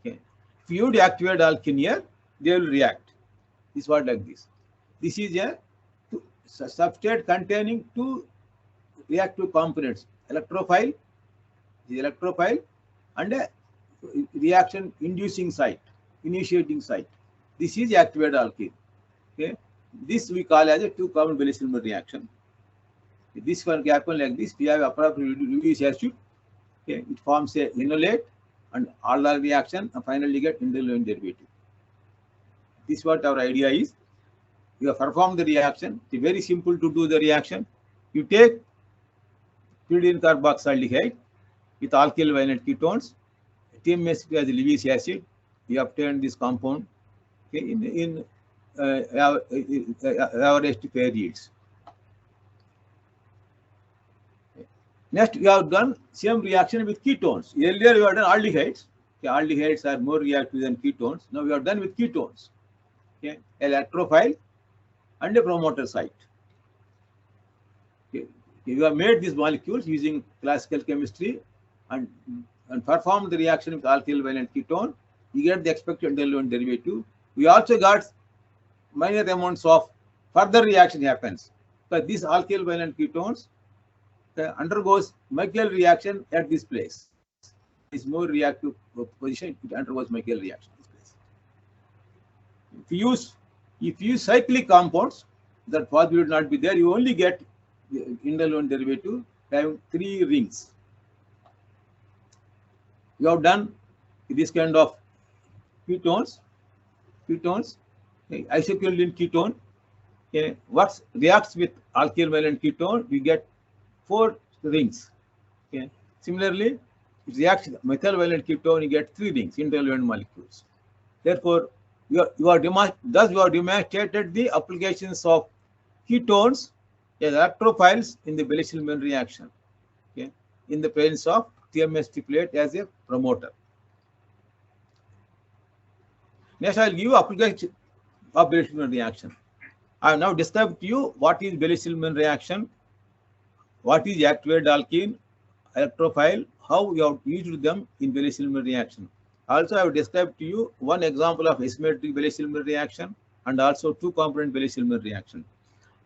Okay. If you activate alkene here, they will react. This is what like this. This is a substrate containing 2 reactive components: electrophile, and a reaction inducing site, initiating site. This is activated alkene. Okay. This we call as a 2-component Berry-Silman reaction. This one can happen like this. We have appropriate Lewis acid. Okay. It forms a enolate and Aldol reaction, and finally get indolent derivative. This is what our idea is. You have performed the reaction. It's very simple to do the reaction. You take pyridine carboxyldehyde with alkyl violent ketones, TMSP as Lewis acid. We obtained this compound, okay, in average pair yields. Next, we have done same reaction with ketones. Earlier, we have done aldehydes. Okay, aldehydes are more reactive than ketones. Now, we have done with ketones. Okay, electrophile and a promoter site. Okay, we have made these molecules using classical chemistry and performed the reaction with alkyl violent ketone. You get the expected indolent derivative. We also got minor amounts of further reaction happens. But these alkyl violent ketones undergoes Michael reaction at this place. It's more reactive position, it undergoes Michael reaction at this place. If you use cyclic compounds, that possibility would not be there. You only get the indolent derivative having 3 rings. You have done this kind of ketones, isoquinoline ketone. Okay, what reacts with alkyl violent ketone, we get 4 rings. Okay. Similarly, it reacts with methyl violent ketone, you get 3 rings, indolent molecules. Therefore, you have demonstrated the applications of ketones as electrophiles in the Berry-Silman reaction, okay, in the presence of TMS triplet as a promoter. Next, I will give you application of Berry-Silman reaction. I have now described to you what is Berry-Silman reaction, what is activated alkene, electrophile, how we have used them in Berry-Silman reaction. Also, I have described to you one example of asymmetric Berry-Silman reaction and also 2-component Berry-Silman reaction.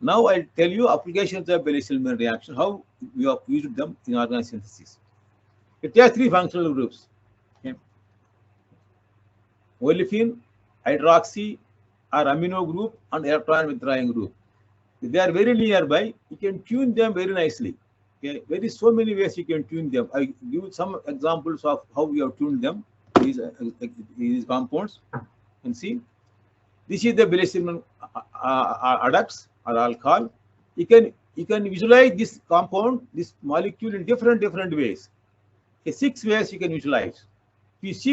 Now I'll tell you applications of Bailey-Silman reaction, how we have used them in organic synthesis. It has three functional groups. Okay. Olefin, hydroxy, or amino group, and electron withdrawing group. They are very nearby. You can tune them very nicely. Okay, there is so many ways you can tune them. I give some examples of how we have tuned them. These compounds. And see, this is the Bailey-Silman adducts or alcohol. You can visualize this compound, this molecule in different ways. Okay, 6 ways you can visualize. If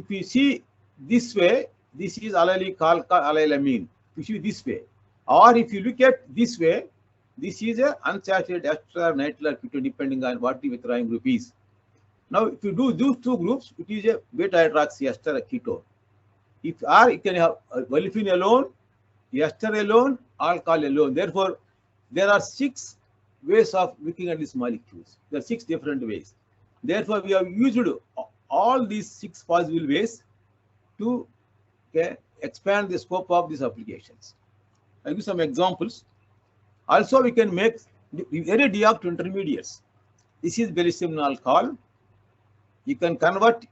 you see this way, this is allylic alkyl allylamine. If you see this way, or if you look at this way, this is a unsaturated ester or nitrile or ketone, depending on what the withdrawing group is. Now, if you do those two groups, it is a beta hydroxy ester or ketone. If you can have olefin alone, ester alone, alcohol alone. Therefore, there are 6 ways of looking at these molecules. There are 6 different ways. Therefore, we have used all these 6 possible ways to expand the scope of these applications. I'll give some examples. Also, we can make very deoxyribonucleic intermediates. This is Bailey-Silman alcohol. You can convert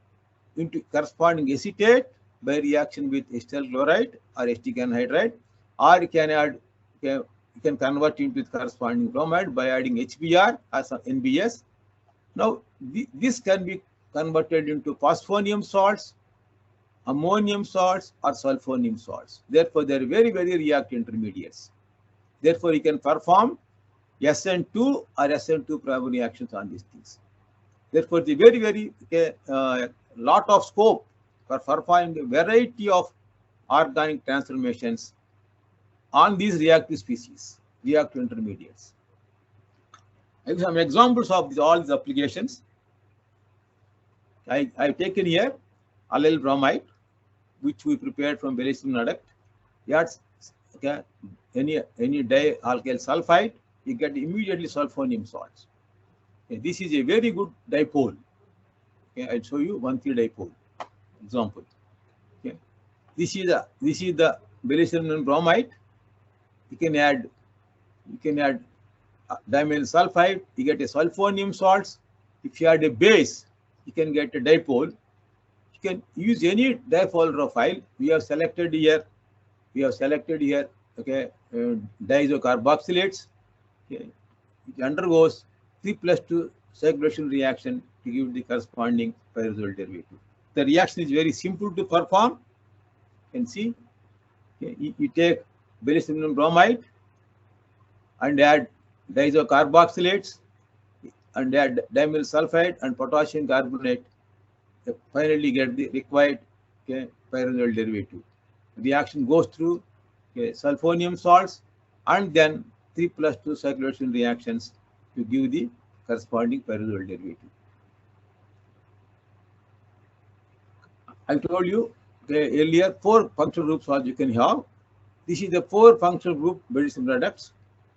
into corresponding acetate by reaction with acetyl chloride or acetic anhydride, or you can convert into corresponding bromide by adding HBr as NBS. Now, this can be converted into phosphonium salts, ammonium salts, or sulfonium salts. Therefore, they are very reactive intermediates. Therefore, you can perform SN2 or SN2 prime reactions on these things. Therefore, the very lot of scope for performing a variety of organic transformations on these reactive species, reactive intermediates. I have some examples of all these applications. I've taken here allyl bromide, which we prepared from Bailey-Silman adduct. Yes, okay, any dialkyl sulfide, you get immediately sulfonium salts. Okay, this is a very good dipole. Okay, I'll show you 1,3-dipole example. Okay, this is the Bailey-Silman bromide. You can add diamyl sulfide, you get a sulfonium salts. If you add a base, you can get a dipole. You can use any dipole profile. We have selected here. Okay, diisocarboxylates. Okay, it undergoes 3+2 circulation reaction to give the corresponding pyrazole derivative. The reaction is very simple to perform. You can see. Okay, you take Bailey-Silman bromide and add diisocarboxylates and add diamyl sulfide and potassium carbonate. Finally, get the required pyrazole derivative. Reaction goes through sulfonium salts and then 3+2 circulation reactions to give the corresponding pyrazole derivative. I told you earlier 4 functional groups all you can have. This is the 4 functional group Bailey-Silman adducts.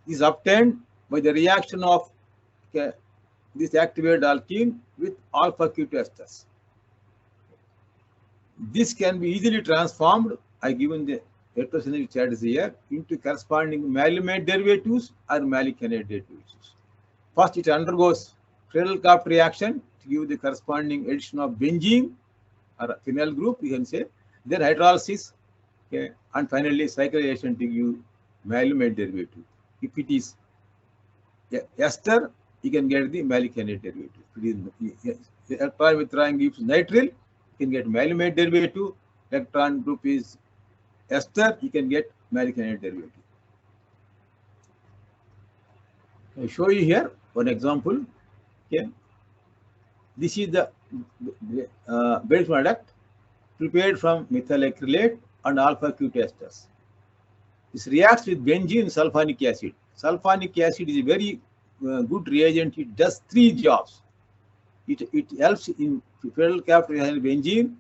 This is obtained by the reaction of this activated alkene with alpha ketone esters. This can be easily transformed. I given the electrochemical charts here into corresponding malemate derivatives or malicanate derivatives. First, it undergoes Friedel-Crafts reaction to give the corresponding addition of benzene or phenyl group, you can say. Then hydrolysis, and finally cyclization to give malemate derivative. If it is ester, you can get the malicanate derivative. The electron withdrawing gives nitrile, you can get malemate derivative. Electron group is ester, you can get malicanate derivative. I show you here one example. Okay, this is the Bailey-Silman adduct prepared from methyl acrylate and alpha ketone esters. This reacts with benzene sulfonic acid. Sulfonic acid is a very good reagent. It does 3 jobs. It helps in Friedel-Crafts reaction benzene,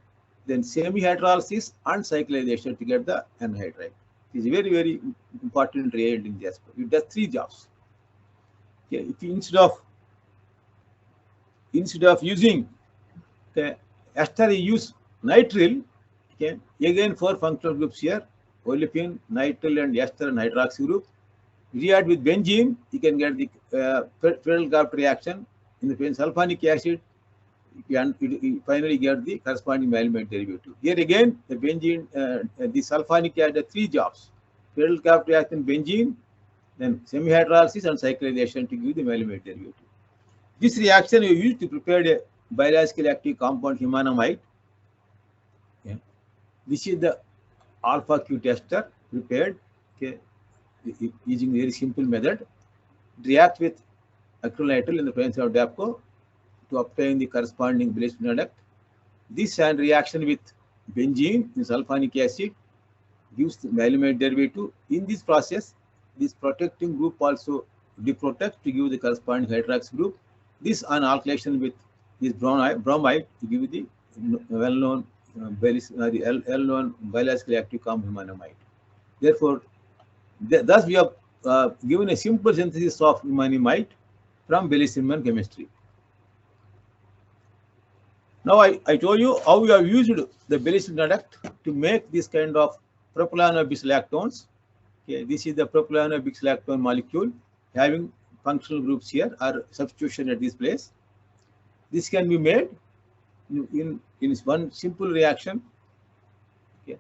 then semi-hydrolysis and cyclization to get the anhydride. It is a very important reagent in this. It does 3 jobs. Okay, if you instead of using ester, you use nitrile. Again 4 functional groups here: olefin, nitrile, and ester and hydroxy group. react with benzene, you can get the Friedel-Crafts reaction. In the sulfonic acid, you finally get the corresponding Maillard derivative. Here again, the benzene, the sulfonic acid had 3 jobs: Friedel-Crafts reaction, benzene, then semi-hydrolysis and cyclization to give the Maillard derivative. This reaction you use to prepare a biologically active compound himanamide. Okay. This is the alpha Q tester prepared, okay, using very simple method. React with acrylonitrile in the presence of DAPCO to obtain the corresponding Billis product. This and reaction with benzene in sulfonic acid gives the Maillard derivative. In this process, this protecting group also deprotects to give the corresponding hydrox group. This on alkylation with this bromide to give the well-known L-known biologically active compound himanamide. Therefore, thus we have given a simple synthesis of himanamide from Billis-Hillman chemistry. Now I told you how we have used the Billis product to make this kind of propylano-bislactones. Okay, this is the propylano-bislactone molecule having functional groups here or substitution at this place. This can be made in one simple reaction. Okay.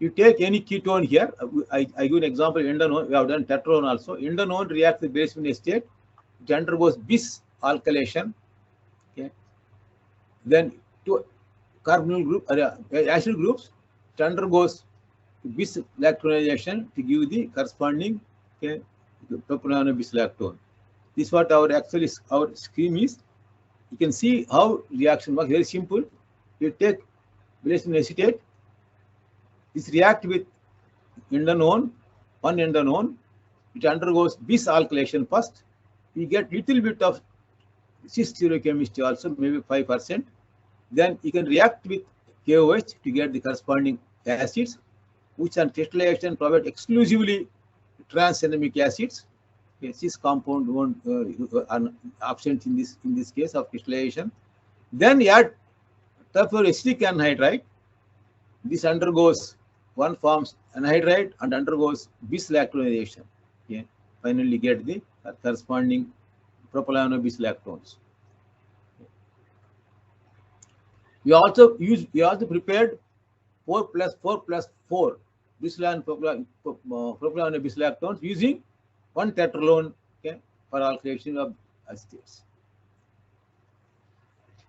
You take any ketone here. I give an example. Indanone. We have done tetranone also. Indanone reacts with Billis state. It undergoes bis alkylation. Okay. Then to carbonyl group acid groups, it undergoes bis lactonization to give the corresponding, okay, propylano-bislactone. This is what our scheme is. You can see how reaction works. Very simple. You take Billis acetate. This react with indanone, one indanone. It undergoes bis alkylation first. We get little bit of cis stereochemistry also, maybe 5%. Then you can react with KOH to get the corresponding acids, which on crystallization provide exclusively transenamic acids. Okay, cis compound won't absent in this case of crystallization. Then you add sulfuric anhydride. This undergoes one forms anhydride and undergoes bislactonization. Okay, finally get the corresponding propylano-bislactones. We also prepared 4 + 4 + 4 propylano-bislactones using 1 tetralone, okay, for alkylation of acetates.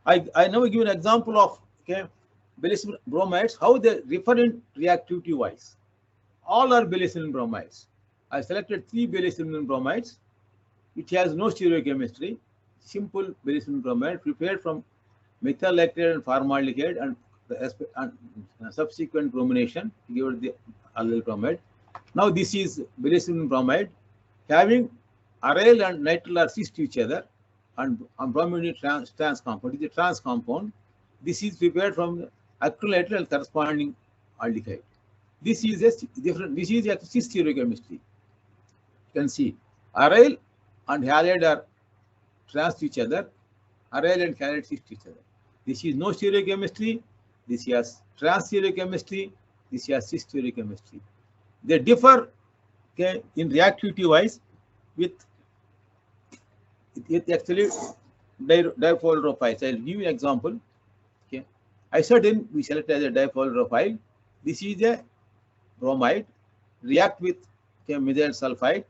I now give an example of, okay, Billis bromides, how they different reactivity wise. All are Billis-Hillman bromides. I selected 3 Billis-Hillman bromides. It has no stereochemistry. Simple Billis-Hillman bromide prepared from methyl lactate and formaldehyde and subsequent bromination to give it the allyl bromide. Now this is Billis-Hillman bromide having aryl and nitrile are cis to each other, and bromine trans compound. It is a trans compound. This is prepared from acrylonitrile and corresponding aldehyde. This is a different. This is a cis stereochemistry. You can see aryl and halide are trans to each other. Aryl and halide cis to each other. This is no stereochemistry. This has trans stereochemistry. This has cis stereochemistry. They differ, okay, in reactivity wise with actually dipolarifies. I'll give you an example. Okay, isodine we select as a dipolarified. This is a bromide. React with, okay, methyl sulfide.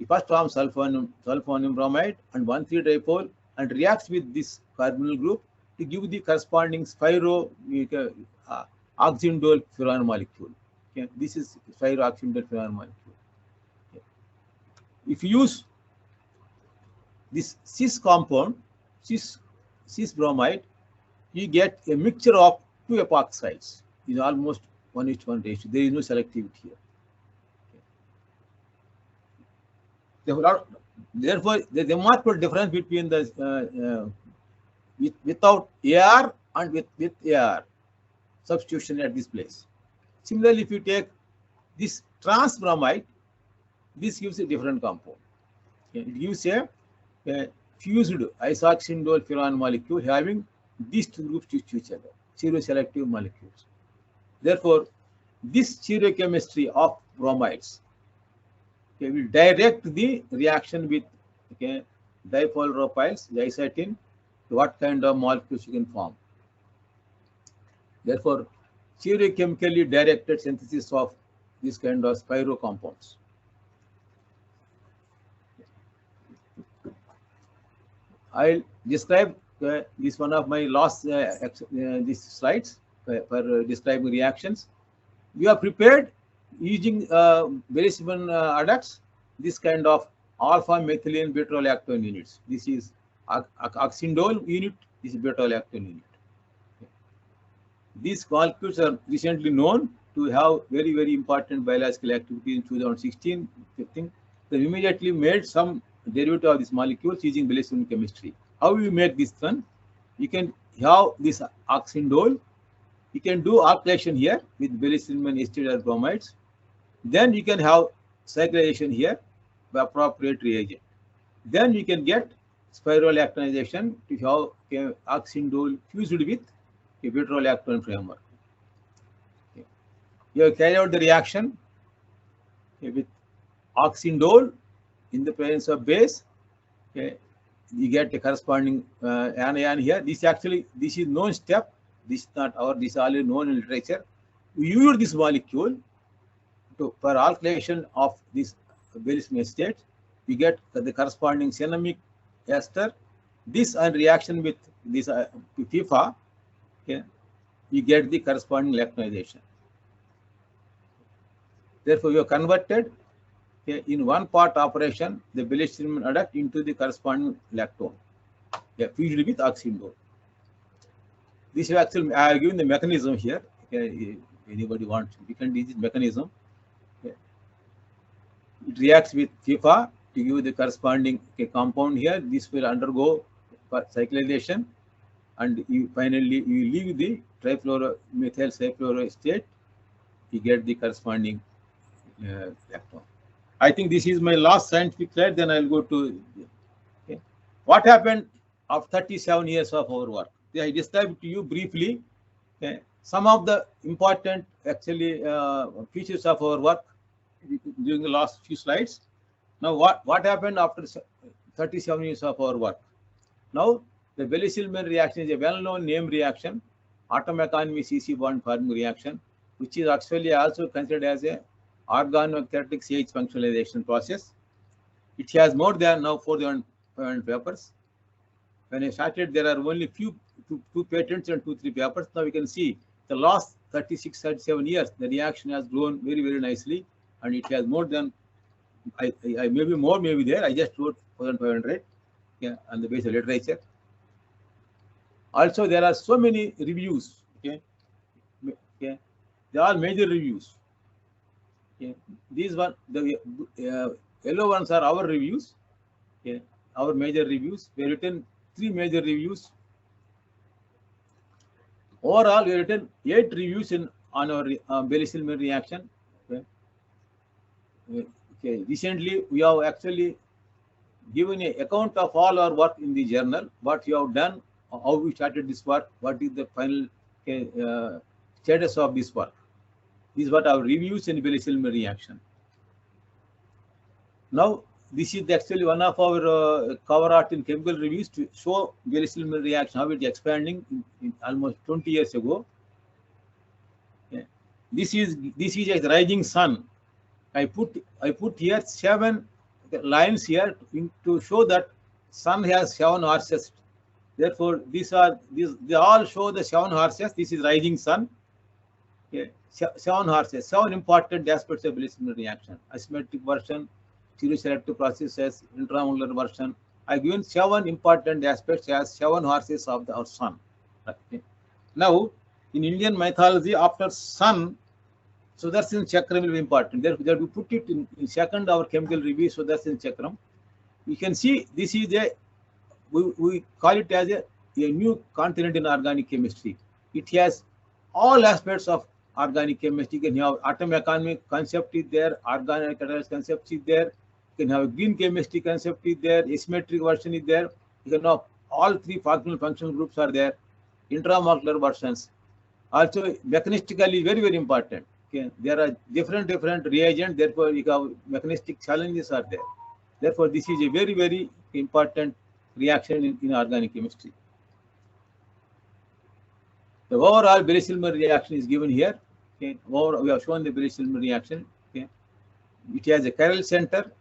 It first forms sulfonium bromide and 1,3-dipole and reacts with this carbonyl group to give the corresponding oxindole furan molecule. Okay, this is oxindole furan molecule. Okay. If you use this cis compound, cis bromide, you get a mixture of 2 epoxides. Is almost 1:1 ratio. There is no selectivity here. Okay. Therefore, the remarkable difference between the without AR and with AR substitution at this place. Similarly, if you take this trans bromide, this gives a different compound. Okay. It gives a fused isoxindole furan molecule having these 2 groups to each other, seroselective molecules. Therefore, this stereochemistry of bromides, okay, will direct the reaction with, okay, dipolropyls, dicytin, to what kind of molecules you can form. Therefore, stereochemically directed synthesis of this kind of spiro compounds. I'll describe this one of my last these slides for describing reactions. We are prepared using Bellissimo adducts, this kind of alpha methylene beta-lactone units. This is oxindole unit, this is beta-lactone unit. These molecules are recently known to have very, very important biological activity in 2016. I think they immediately made some derivative of these molecules using Bellissimo chemistry. How you make this one? You can have this oxindole. You can do alkylation here with Bellissimo acetyl bromides. Then you can have cyclization here by appropriate reagent. Then you can get spirolactonization to have oxindole fused with a beta-lactone framework. Okay. You carry out the reaction with oxindole in the presence of base. Okay. You get a corresponding anion here. This is known step. This is not our, this is already known in literature. We use this molecule for alkylation of this Bellissimo acetate. We get the corresponding cinnamic ester. This and reaction with this FIFA, okay, you get the corresponding lactonization. Therefore, you have converted, okay, in one part operation the Bellissimo adduct into the corresponding lactone, yeah, fused with oxindole. This is actually, I have given the mechanism here. Okay, anybody wants, we can do this mechanism. Okay. It reacts with FIFA to give the corresponding, okay, compound here. This will undergo cyclization, and you finally you leave the trifluoromethyl cyfluoroacetate. You get the corresponding lactone. I think this is my last scientific slide. Then I'll go to, okay, what happened after 37 years of our work. I described to you briefly, okay, some of the important actually features of our work during the last few slides. Now, what happened after 37 years of our work? Now, the Bellissimo reaction is a well-known name reaction, atom economy CC bond forming reaction, which is actually also considered as a organocatalytic CH functionalization process. It has more than now 4,500 papers. When I started, there are only two patents and 2-3 papers. Now we can see the last 36, 37 years, the reaction has grown very, very nicely, and it has more than, I maybe more, maybe there. I just wrote 4,500, yeah, on the basis of literature. Also, there are so many reviews. Okay, okay, they are major reviews. Okay. These one, the yellow ones are our reviews. Okay. Our major reviews. We have written 3 major reviews. Overall, we have written 8 reviews on our Bellissimo reaction. Okay. Okay. Recently, we have actually given an account of all our work in the journal, what we have done, how we started this work, what is the final status of this work. This is what our reviews in Bellissimo reaction. Now, this is actually one of our cover art in chemical reviews to show Bellissimo reaction, how it is expanding in almost 20 years ago. Okay. This is a rising sun. I put here 7 lines here to show that sun has 7 horses. Therefore, they all show the 7 horses. This is rising sun. Okay. 7 horses, 7 important aspects of Bellissimo reaction: asymmetric version, stereoselective processes, intramolecular version. I given 7 important aspects as 7 horses of our sun. Okay. Now, in Indian mythology, after sun, Sudarshan Chakram will be important. Therefore, we put it in second our chemical review, Sudarshan Chakram. You can see this is a, we call it as a new continent in organic chemistry. It has all aspects of organic chemistry. You can have atom economy concept is there, organic catalyst concept is there. You can have green chemistry concept is there, asymmetric version is there. You can have all 3 functional groups are there, intramolecular versions. Also, mechanistically very, very important. Okay, there are different reagents. Therefore, you have mechanistic challenges are there. Therefore, this is a very important reaction in organic chemistry. The overall Billy-Silmer reaction is given here. Okay, we have shown the Billy-Silmer reaction. Okay, it has a chiral center.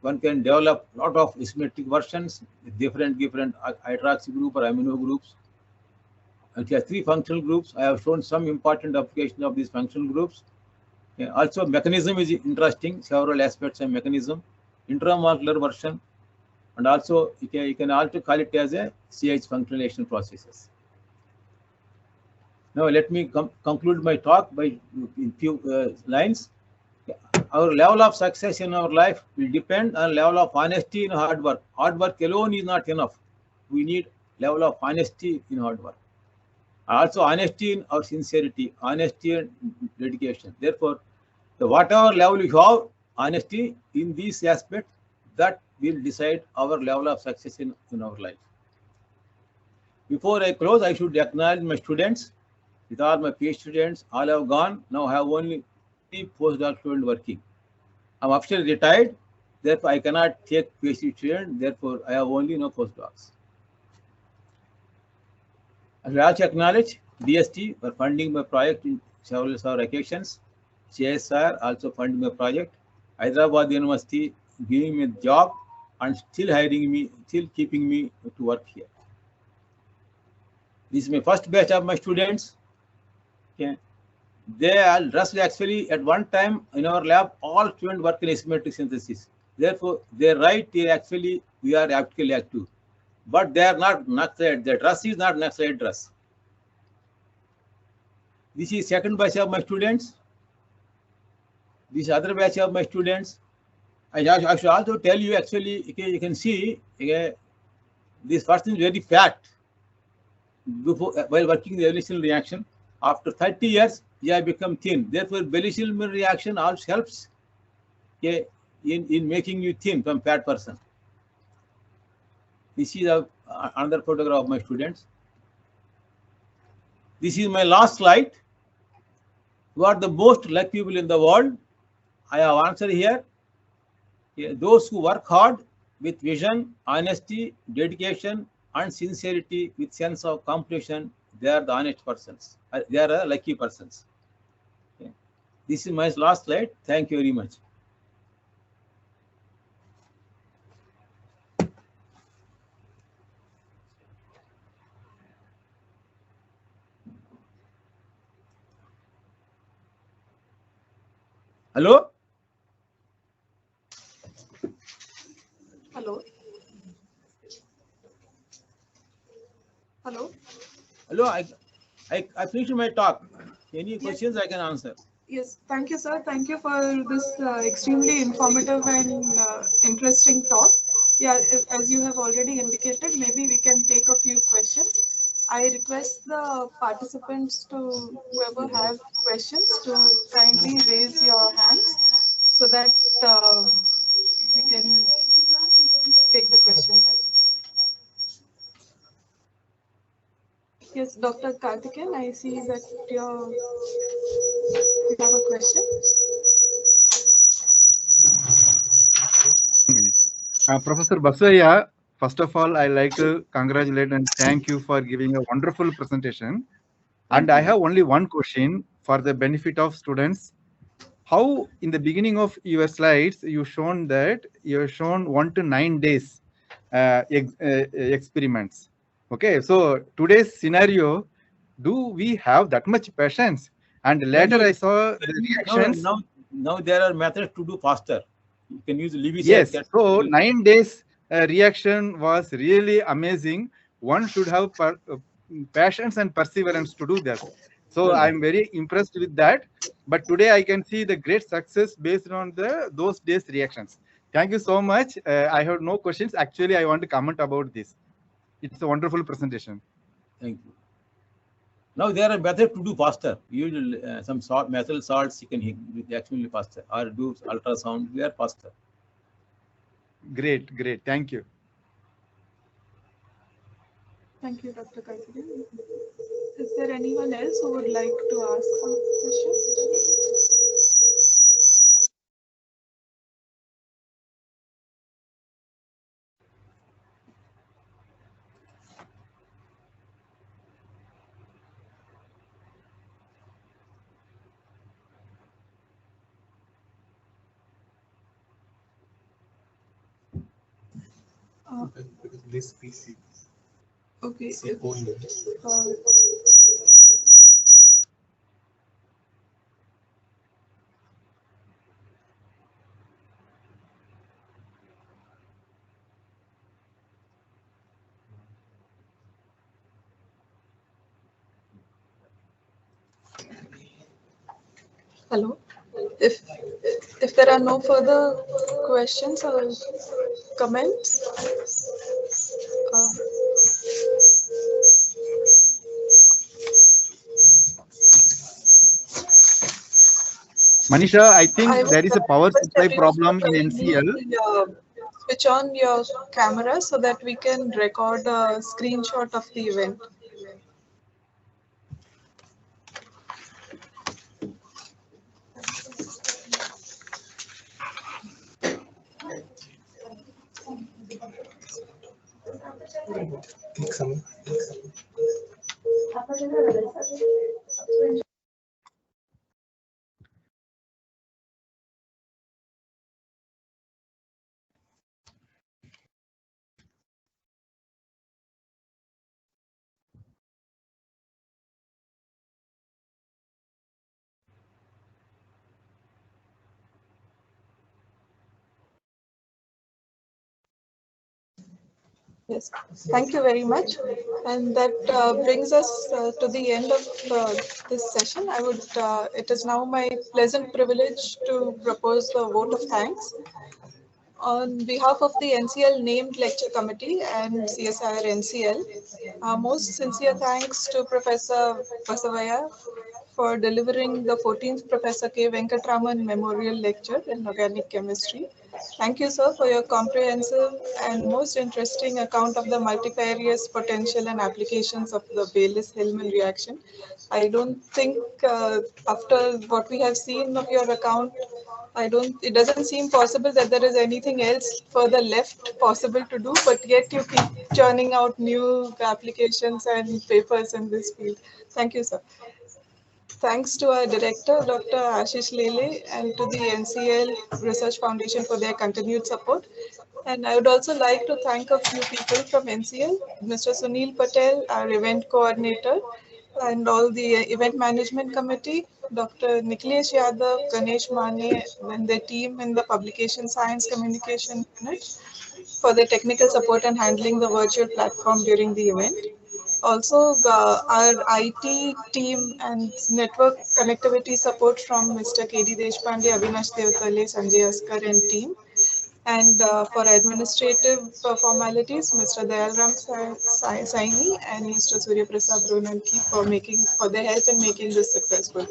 One can develop a lot of symmetric versions with different hydroxy group or amino groups. It has 3 functional groups. I have shown some important application of these functional groups. Okay. Also, mechanism is interesting. Several aspects of mechanism, intramolecular version, and also you can also call it as a CH functionalization processes. Now, let me conclude my talk by in few lines. Our level of success in our life will depend on level of honesty in hard work. Hard work alone is not enough. We need level of honesty in hard work. Also, honesty in our sincerity, honesty and dedication. Therefore, whatever level you have, honesty in this aspect, that will decide our level of success in our life. Before I close, I should acknowledge my students. With all my PhD students, all have gone. Now I have only 3 postdoc students working. I'm officially retired. Therefore, I cannot take PhD students. Therefore, I have only no postdocs. I should also acknowledge DST for funding my project in several occasions. CSR also funding my project. Hyderabad University giving me a job and still hiring me, still keeping me to work here. This is my first batch of my students. Okay. They are just actually at one time in our lab, all students work in asymmetric synthesis. Therefore, they write actually we are actually active. But they are not nucleate. The dress is not nucleate dress. This is second batch of my students. This other batch of my students. I should also tell you actually, okay, you can see this person is very fat before while working the Billy-Silmer reaction. After 30 years, he has become thin. Therefore, Billy-Silmer reaction also helps in making you thin from fat person. This is another photograph of my students. This is my last slide. Who are the most lucky people in the world? I have answered here. Those who work hard with vision, honesty, dedication, and sincerity with sense of completion, they are the honest persons. They are the lucky persons. Okay. This is my last slide. Thank you very much. Hello? Hello. Hello. Hello, I finished my talk. Any questions I can answer? Yes, thank you, sir. Thank you for this extremely informative and interesting talk. Yeah, as you have already indicated, maybe we can take a few questions. I request the participants to, whoever have questions, to kindly raise your hands so that we can take the questions. Yes, Dr. Karthikeyan, I see that you have a question. Professor Basaya, first of all, I like to congratulate and thank you for giving a wonderful presentation. And I have only one question for the benefit of students. How in the beginning of your slides, you shown that you have shown 1 to 9 days experiments. Okay, so today's scenario, do we have that much patience? And later I saw the reactions. Now there are methods to do faster. You can use Levy. Yes, so 9 days reaction was really amazing. One should have patience and perseverance to do that. So I'm very impressed with that. But today I can see the great success based on those days reactions. Thank you so much. I have no questions. Actually, I want to comment about this. It's a wonderful presentation. Thank you. Now there are methods to do faster. Use some methyl salts, you can do actually faster, or do ultrasound, they are faster. Great, great. Thank you. Thank you, Dr. Karthikeyan. Is there anyone else who would like to ask some questions? Because this PC. Okay. Only. Hello. If there are no further questions or comments, Manisha, I think I would there is a power request supply everyone problem to in kindly, NCL. switch on your camera so that we can record a screenshot of the event. Click some. Yes, thank you very much. And that brings us to the end of this session. It is now my pleasant privilege to propose the vote of thanks. On behalf of the NCL named lecture committee and CSIR NCL, our most sincere thanks to Professor Basavaya for delivering the 14th Professor K. Venkatraman Memorial Lecture in Organic Chemistry. Thank you, sir, for your comprehensive and most interesting account of the multifarious potential and applications of the Baylis-Hillman reaction. I don't think after what we have seen of your account, it doesn't seem possible that there is anything else further left possible to do, but yet you keep churning out new applications and papers in this field. Thank you, sir. Thanks to our director, Dr. Ashish Lele, and to the NCL Research Foundation for their continued support. And I would also like to thank a few people from NCL, Mr. Sunil Patel, our event coordinator, and all the event management committee, Dr. Nikhilesh Yadav, Ganesh Mane, and their team in the publication science communication unit for their technical support and handling the virtual platform during the event. Also, our IT team and network connectivity support from Mr. K.D. Deshpande, Avinash Devtale, Sanjay Askar and team. And for administrative formalities, Mr. Dayalram Saini and Mr. Surya Prasad Ronanki for their help in making this successful.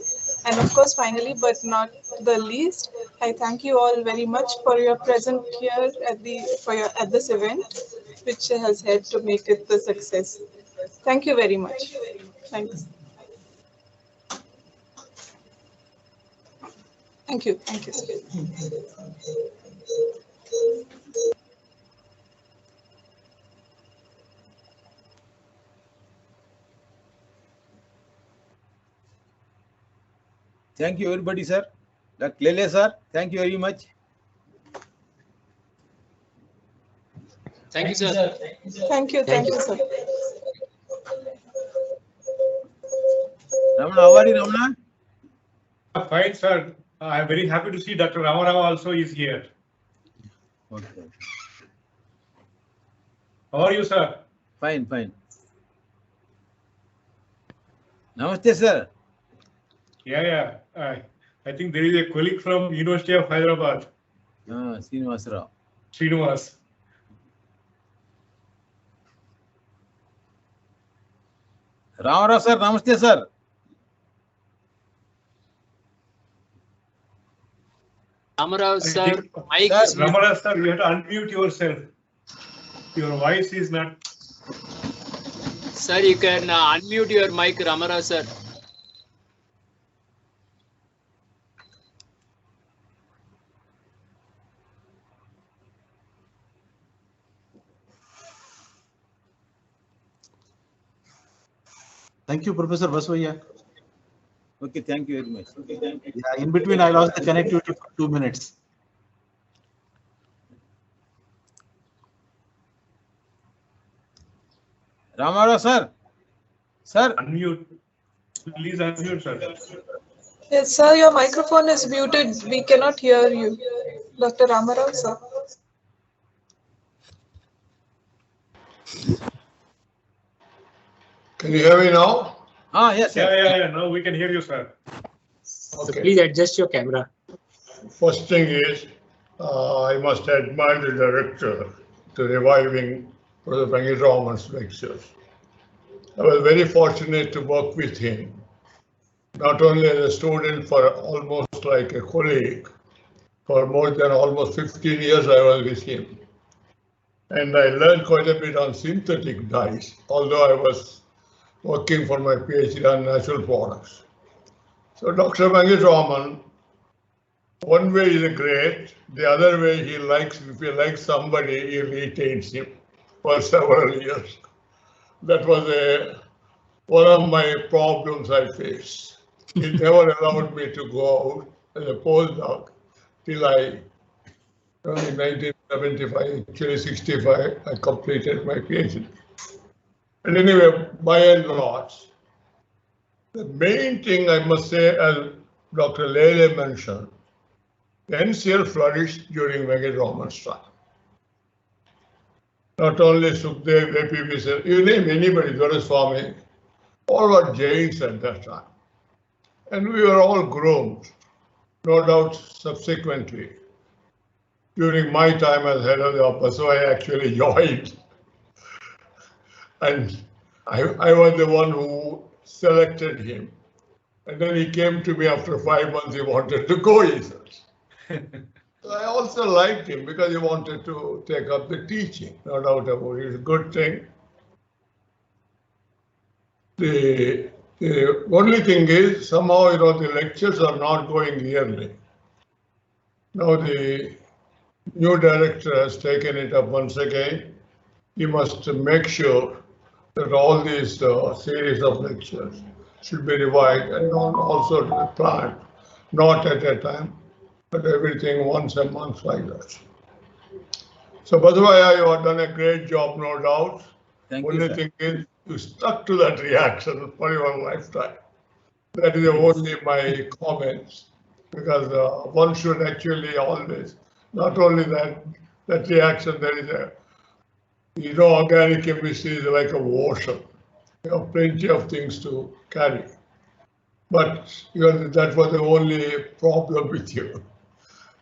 And of course, finally, but not the least, I thank you all very much for your presence here at this event, which has helped to make it the success. Thank you very much. Thanks. Thank you. Thank you. Thank you, everybody, sir. Dr. Lele, sir, thank you very much. Thank you, sir. Thank you, sir. Ramana, how are you, Ramana? Fine, sir. I'm very happy to see Dr. Ramarao also is here. Okay. How are you, sir? Fine, fine. Namaste, sir. Yeah. I think there is a colleague from University of Hyderabad. Srinivas Rao. Srinivas. Ramarao, sir. Namaste, sir. Ramarao, sir. Mike is Ramarao, sir, you have to unmute yourself. Your voice is not. Sir, you can unmute your mic, Ramarao, sir. Thank you, Professor Basavaya. Okay, thank you very much. Yeah, in between I lost the connectivity for 2 minutes. Ramarao sir. Sir. Unmute. Please unmute, sir. Yes, sir, your microphone is muted. We cannot hear you. Dr. Ramarao, sir. Can you hear me now? Ah, yes, sir. Yeah. Now we can hear you, sir. So please adjust your camera. First thing is, I must admire the director to reviving Professor Venkataraman's lectures. I was very fortunate to work with him, not only as a student, for almost like a colleague. For more than almost 15 years I was with him. And I learned quite a bit on synthetic dyes, although I was working for my PhD on natural products. So Dr. Venkataraman, one way is great, the other way if he likes somebody, he irritates him for several years. That was one of my problems I faced. He never allowed me to go out as a postdoc till in 1975, actually 65, I completed my PhD. And anyway, by and large, the main thing I must say, as Dr. Lele mentioned, the NCL flourished during Venkataraman's time. Not only Sukhdev, APB, you name anybody, Doraiswamy, all were Jains at that time. And we were all groomed, no doubt subsequently. During my time as head of the office, I actually joined. And I was the one who selected him. And then he came to me after 5 months, he wanted to go, he said. So I also liked him because he wanted to take up the teaching, no doubt about it. It's a good thing. The only thing is, somehow, the lectures are not going yearly. Now the new director has taken it up once again. He must make sure that all these series of lectures should be revised and also to be planned, not at a time, but everything once a month like that. So Basavaya, you have done a great job, no doubt. Only thing is, you stuck to that reaction for your lifetime. That is only my comments, because one should actually always, not only that reaction, there is organic chemistry is like a ocean. You have plenty of things to carry. But that was the only problem with you.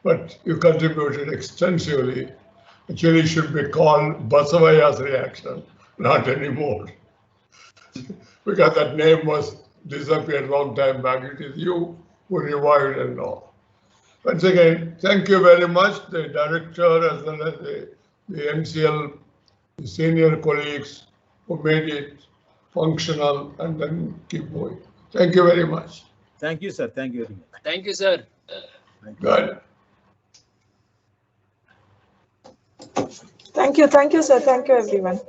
But you contributed extensively. Actually, it should be called Basavaya's reaction, not anymore. Because that name was disappeared long time back. It is you who revived and all. Once again, thank you very much, the director as well as the MCL, the senior colleagues who made it functional and then keep going. Thank you very much. Thank you, sir. Thank you very much. Thank you, sir. Good. Thank you, sir. Thank you, everyone.